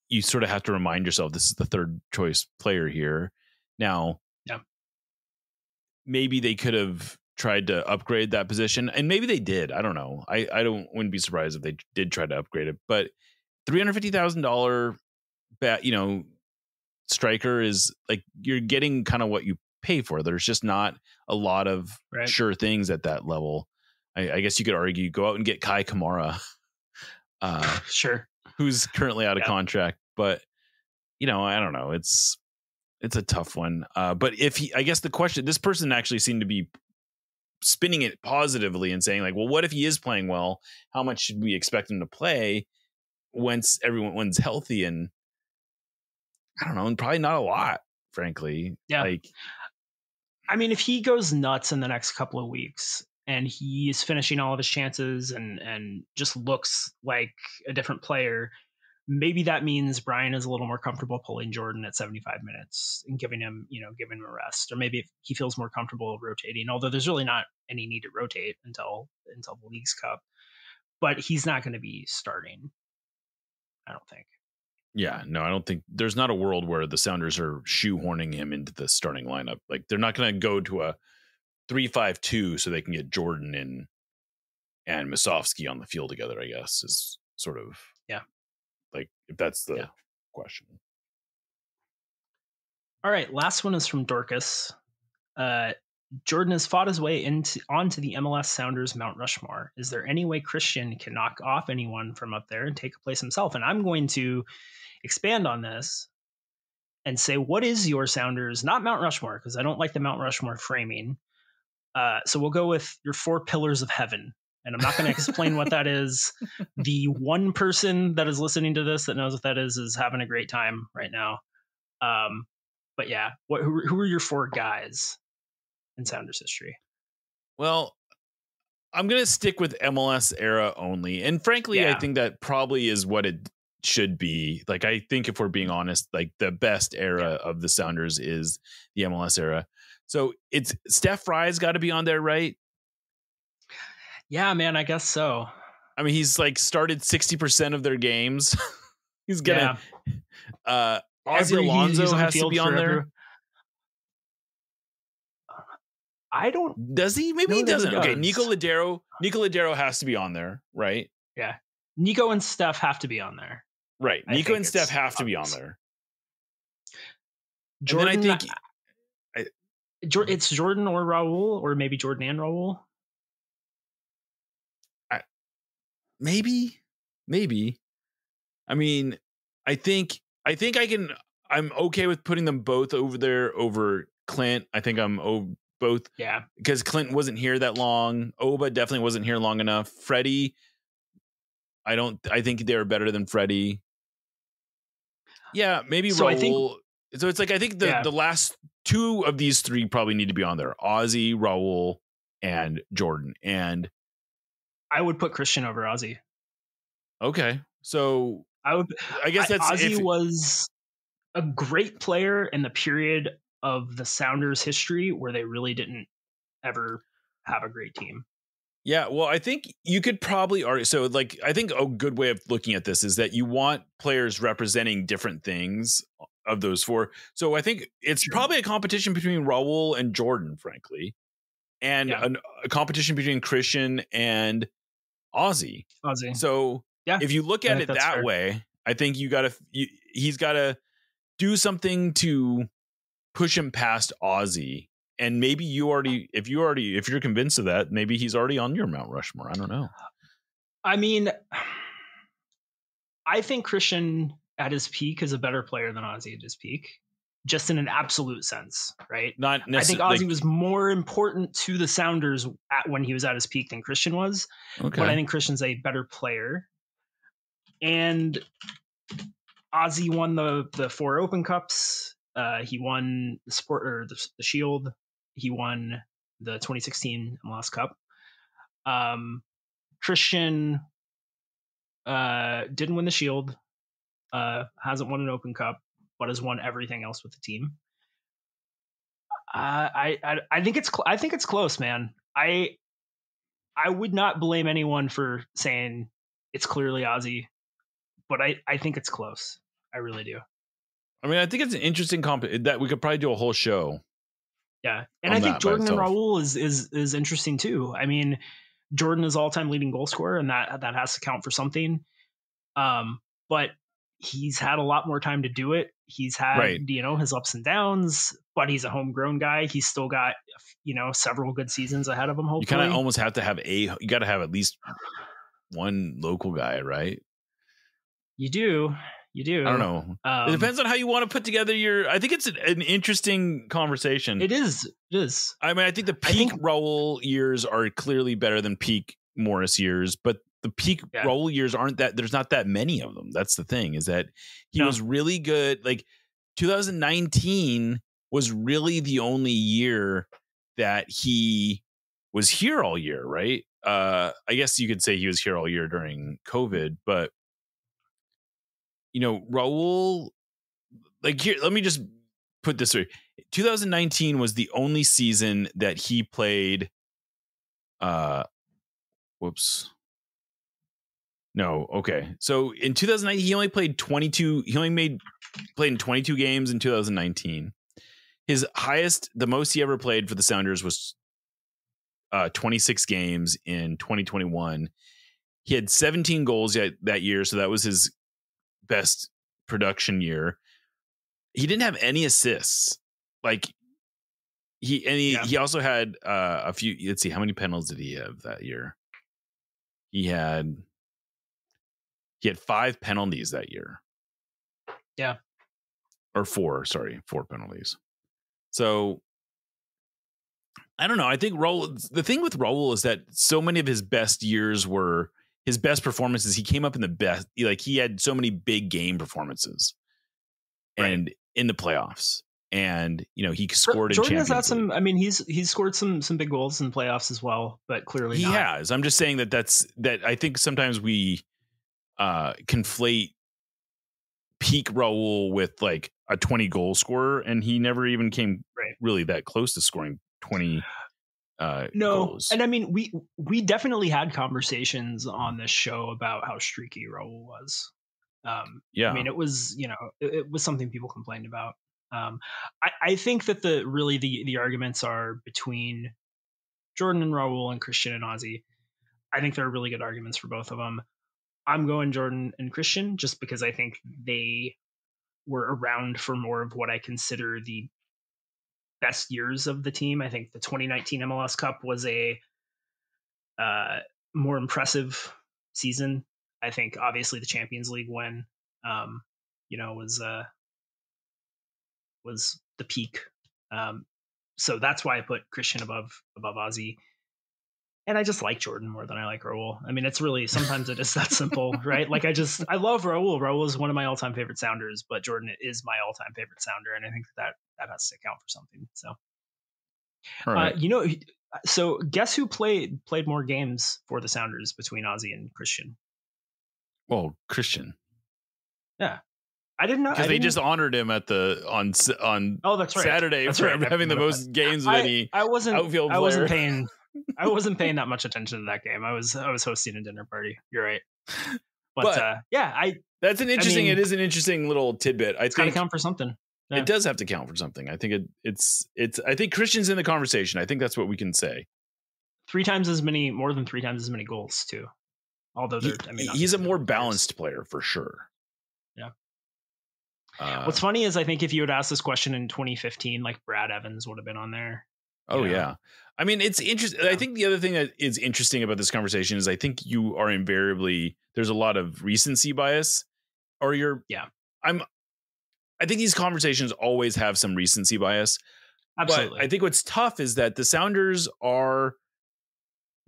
you sort of have to remind yourself this is the third choice player here. Now, yeah, maybe they could have tried to upgrade that position, and maybe they did. I don't know. I wouldn't be surprised if they did try to upgrade it. But $350,000 striker is like you're getting kind of what you pay for. There's just not a lot of sure things at that level. I guess you could argue go out and get Kai Kamara, sure, who's currently out of contract. But I don't know. It's a tough one. But I guess the question, this person actually seemed to be spinning it positively and saying like, well, what if he is playing well? How much should we expect him to play once everyone's healthy? And I don't know, and probably not a lot, frankly. Yeah. Like, I mean, if he goes nuts in the next couple of weeks and he's finishing all of his chances and just looks like a different player, maybe that means Brian is a little more comfortable pulling Jordan at 75 minutes and giving him a rest. Or maybe if he feels more comfortable rotating, although there's really not any need to rotate until the Leagues Cup. But he's not going to be starting, I don't think. Yeah, no, I don't think there's not a world where the Sounders are shoehorning him into the starting lineup. Like they're not going to go to a 3-5-2 so they can get Jordan in and Musovski on the field together, I guess, is sort of, like if that's the question. All right, last one is from Dorcas. Jordan has fought his way onto the MLS Sounders Mount Rushmore. Is there any way Christian can knock off anyone from up there and take a place himself? And I'm going to expand on this and say, what is your Sounders, not Mount Rushmore, because I don't like the Mount Rushmore framing. So we'll go with your 4 pillars of heaven. And I'm not going to explain what that is. The one person that is listening to this that knows what that is having a great time right now. But yeah, who are your 4 guys in Sounders history? Well, I'm going to stick with MLS era only. And frankly, I think that probably is what it should be. Like, I think if we're being honest, like the best era of the Sounders is the MLS era. So it's Steph Fry's got to be on there, right? Yeah, man, I guess so. I mean, he's like started 60% of their games. He's gonna Ozzy Alonso has to be on there. I don't. Does he? Maybe he doesn't. Okay, Nico Ladero has to be on there, right? Yeah, Nico and Steph have to be on there. Right, Nico and Steph have to be on there. Jordan, and then I think it's Jordan or Raul, or maybe Jordan and Raul. Maybe. I mean, I think I can. I'm okay with putting them both over there over Clint. I think I'm both. Yeah, because Clint wasn't here that long. Oba definitely wasn't here long enough. Freddie, I think they were better than Freddie. Yeah, maybe so Raul. So it's like I think the last 2 of these 3 probably need to be on there: Ozzy, Raul, and Jordan. And I would put Christian over Ozzy. Okay, so I guess that's Ozzy was a great player in the period of the Sounders history where they really didn't ever have a great team. Yeah, well, I think you could probably argue. So, like, I think a good way of looking at this is that you want players representing different things of those 4. So I think it's probably a competition between Raul and Jordan, frankly, and a competition between Christian and Ozzy. So if you look at it that way, I think he's got to do something to push him past Ozzy. And maybe if you're convinced of that, maybe he's already on your Mount Rushmore. I don't know. I mean, I think Christian at his peak is a better player than Ozzy at his peak, just in an absolute sense, right? Not necessarily. I think Ozzy was more important to the Sounders when he was at his peak than Christian was. Okay. But I think Christian's a better player. And Ozzy won the 4 Open Cups. He won the Shield. He won the 2016 MLS Cup. Christian didn't win the Shield. Hasn't won an Open Cup, but has won everything else with the team. I think it's close, man. I would not blame anyone for saying it's clearly Ozzy, but I think it's close. I really do. I mean, I think it's an interesting that we could probably do a whole show. Yeah, and I think Jordan and Raul is interesting too. I mean, Jordan is all-time leading goal scorer, and that has to count for something. But he's had a lot more time to do it. He's had his ups and downs, but he's a homegrown guy. He's still got several good seasons ahead of him. Hopefully, you kind of almost have to have you got to have at least one local guy, right? You do. I don't know. It depends on how you want to put together I think it's an interesting conversation. It is. I mean, I think the peak Raul years are clearly better than peak Morris years, but the peak Raul years there's not that many of them. That's the thing, is that he was really good. Like 2019 was really the only year that he was here all year, right? I guess you could say he was here all year during COVID, but Raul, like, here, let me just put this through. 2019 was the only season that he played. No. Okay. So in 2019, he only played 22. He only played in 22 games in 2019. His highest, the most he ever played for the Sounders was 26 games in 2021. He had 17 goals that year, so that was his best production year. He didn't have any assists. Like, He also had a few. Let's see, how many penalties did he have that year? He had 5 penalties that year. Yeah. Or 4 penalties. So I don't know. I think the thing with Raul is that so many of his best years were his best performances. He came up in the best, like he had so many big game performances and in the playoffs. And, he scored in Jordan has had Champions League. some, I mean, he's scored some big goals in the playoffs as well, but clearly he has. I'm just saying that I think sometimes we conflate peak Raul with like a 20 goal scorer, and he never even came really that close to scoring 20 goals. And I mean, we definitely had conversations on this show about how streaky Raul was. I mean, it was, it was something people complained about. I think that the arguments are between Jordan and Raul and Christian and Ozzy. I think there are really good arguments for both of them. I'm going Jordan and Christian just because I think they were around for more of what I consider the best years of the team. I think the 2019 MLS Cup was a more impressive season. I think obviously the Champions League win, was the peak. So that's why I put Christian above Ozzy. And I just like Jordan more than I like Raul. I mean, it's really, sometimes it is that simple, right? Like I love Raul. Raul is one of my all-time favorite Sounders, but Jordan is my all-time favorite Sounder. And I think that has to count for something. So, so guess who played more games for the Sounders between Ozzy and Christian? Well, Christian. Yeah. I didn't know because they just honored him at on that's right. Saturday that's for right. having the most games of any outfield player. I wasn't paying that much attention to that game. I was hosting a dinner party. You're right. But that's an interesting. It is an interesting little tidbit. It's got to count for something. Yeah. It does have to count for something. I think it's. I think Christian's in the conversation. I think that's what we can say. More than 3 times as many goals too. Although he's a more balanced player for sure. Yeah. What's funny is I think if you had asked this question in 2015, like Brad Evans would have been on there. Oh yeah. I mean, it's interesting. Yeah. I think the other thing that is interesting about this conversation is I think you are invariably, there's a lot of recency bias I think these conversations always have some recency bias. Absolutely. But I think what's tough is that the Sounders the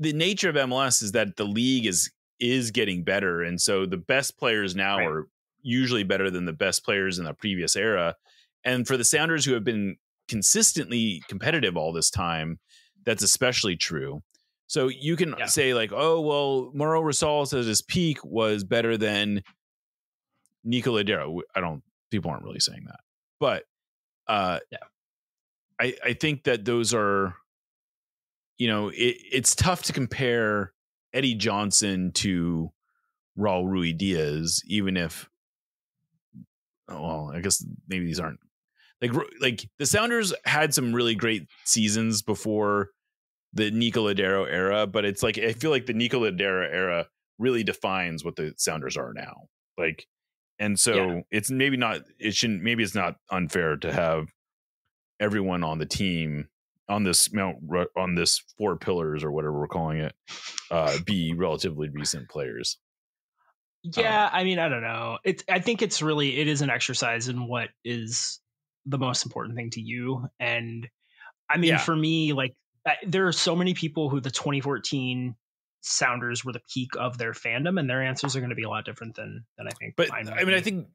nature of MLS is that the league is getting better. And so the best players now are usually better than the best players in the previous era. And for the Sounders who have been consistently competitive all this time, that's especially true. So you can say like, oh, well, Mauro Rosales at his peak was better than Nico Ladero. People aren't really saying that, but I think that those are, it's tough to compare Eddie Johnson to Raul Ruidiaz, even if, I guess maybe these aren't like the Sounders had some really great seasons before the Nico Ladero era, but it's like I feel like the Nico Ladero era really defines what the Sounders are now. Like, and so it's maybe it's not unfair to have everyone on the team on this 4 pillars or whatever we're calling it be relatively recent players. Yeah, I mean, I don't know. I think it is an exercise in what is the most important thing to you. And I mean, for me, like there are so many people who the 2014 Sounders were the peak of their fandom, and their answers are going to be a lot different than I think. But I mean, I think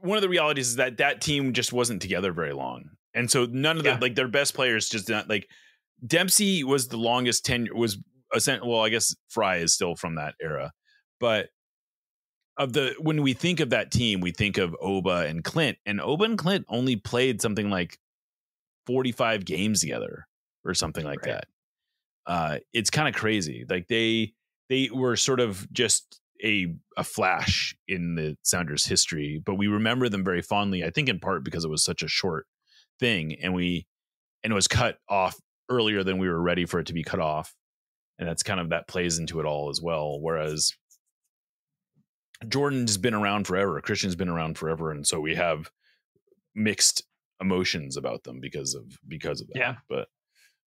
one of the realities is that team just wasn't together very long. And so none of their best players just not like Dempsey was the longest tenure I guess Fry is still from that era, but when we think of that team, we think of Oba and Clint, and Oba and Clint only played something like 45 games together or something like that. It's kind of crazy. Like they were sort of just a flash in the Sounders history, but we remember them very fondly, I think in part because it was such a short thing and it was cut off earlier than we were ready for it to be cut off. And that's kind of, that plays into it all as well. Whereas Jordan's been around forever, Christian's been around forever. And so we have mixed emotions about them because of that. Yeah. But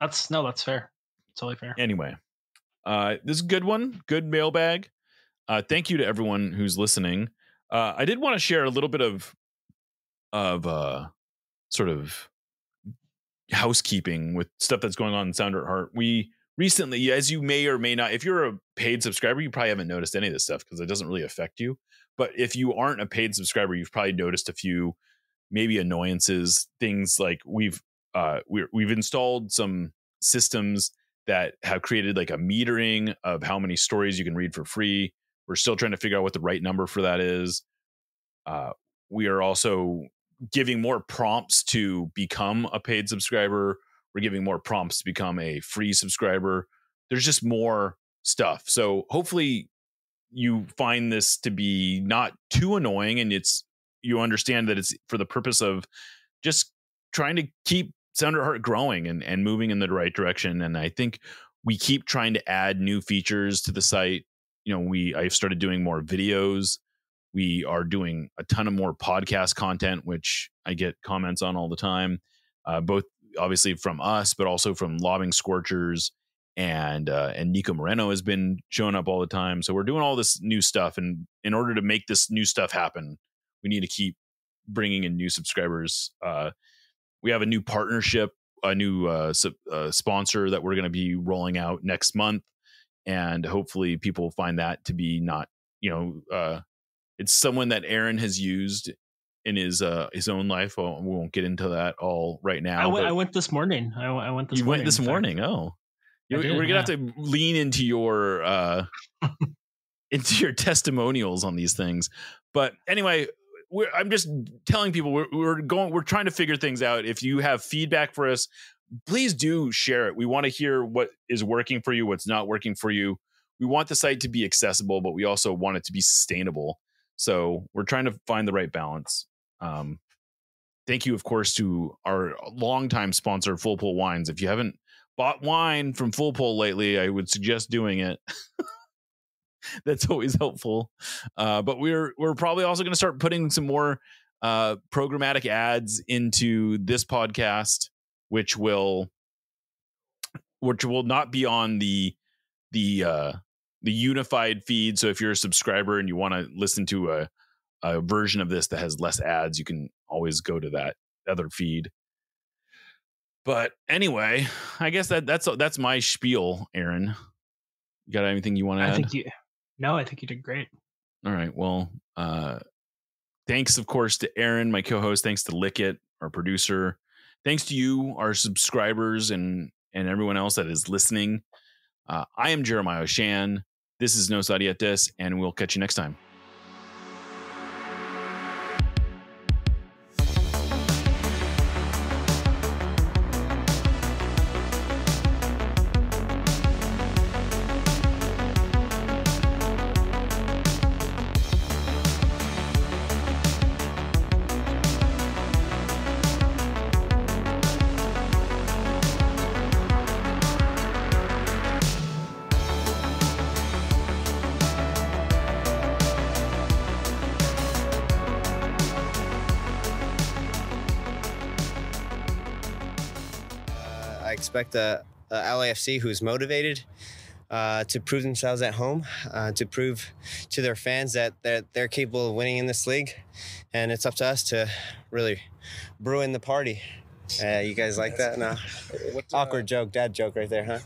That's fair. Totally fair. Anyway, this is a good one. Good mailbag. Thank you to everyone who's listening. I did want to share a little bit of sort of housekeeping with stuff that's going on in Sounder at Heart. We recently, as you may or may not, if you're a paid subscriber, you probably haven't noticed any of this stuff because it doesn't really affect you. But if you aren't a paid subscriber, you've probably noticed a few maybe annoyances, things like we've installed some systems that have created like a metering of how many stories you can read for free. We're still trying to figure out what the right number for that is. We are also giving more prompts to become a paid subscriber. We're giving more prompts to become a free subscriber. There's just more stuff. So hopefully you find this to be not too annoying, and you understand that it's for the purpose of just trying to keep Sounder at Heart growing and moving in the right direction. And I think we keep trying to add new features to the site. I've started doing more videos. We are doing a ton of more podcast content, which I get comments on all the time, both obviously from us, but also from Lobbing Scorchers, and Nico Moreno has been showing up all the time. So we're doing all this new stuff, and in order to make this new stuff happen, we need to keep bringing in new subscribers. We have a new partnership, a new sponsor that we're going to be rolling out next month, and hopefully people find that to be not, it's someone that Aaron has used in his own life. Well, we won't get into that all right now. I went this morning. I went this morning. You went this morning. Oh, we're going to have to lean into your testimonials on these things. But anyway, I'm just telling people we're trying to figure things out. If you have feedback for us, please do share it. We want to hear what is working for you, what's not working for you. We want the site to be accessible, but we also want it to be sustainable. So we're trying to find the right balance. Thank you, of course, to our longtime sponsor, Full Pull Wines. If you haven't bought wine from Full Pull lately, I would suggest doing it. That's always helpful. But we're probably also going to start putting some more programmatic ads into this podcast, which will not be on the unified feed. So if you're a subscriber and you want to listen to a version of this that has less ads, you can always go to that other feed. But anyway, I guess that's my spiel. Aaron, you got anything you want to add? I think you did great. All right. Well, thanks, of course, to Aaron, my co-host. Thanks to Lickit, our producer. Thanks to you, our subscribers, and everyone else that is listening. I am Jeremiah O'Shan. This is Nos Audietes, and we'll catch you next time. I expect a LAFC who's motivated to prove themselves at home, to prove to their fans that they're capable of winning in this league. And it's up to us to really brew in the party. You guys like that? No. Awkward joke, dad joke right there, huh?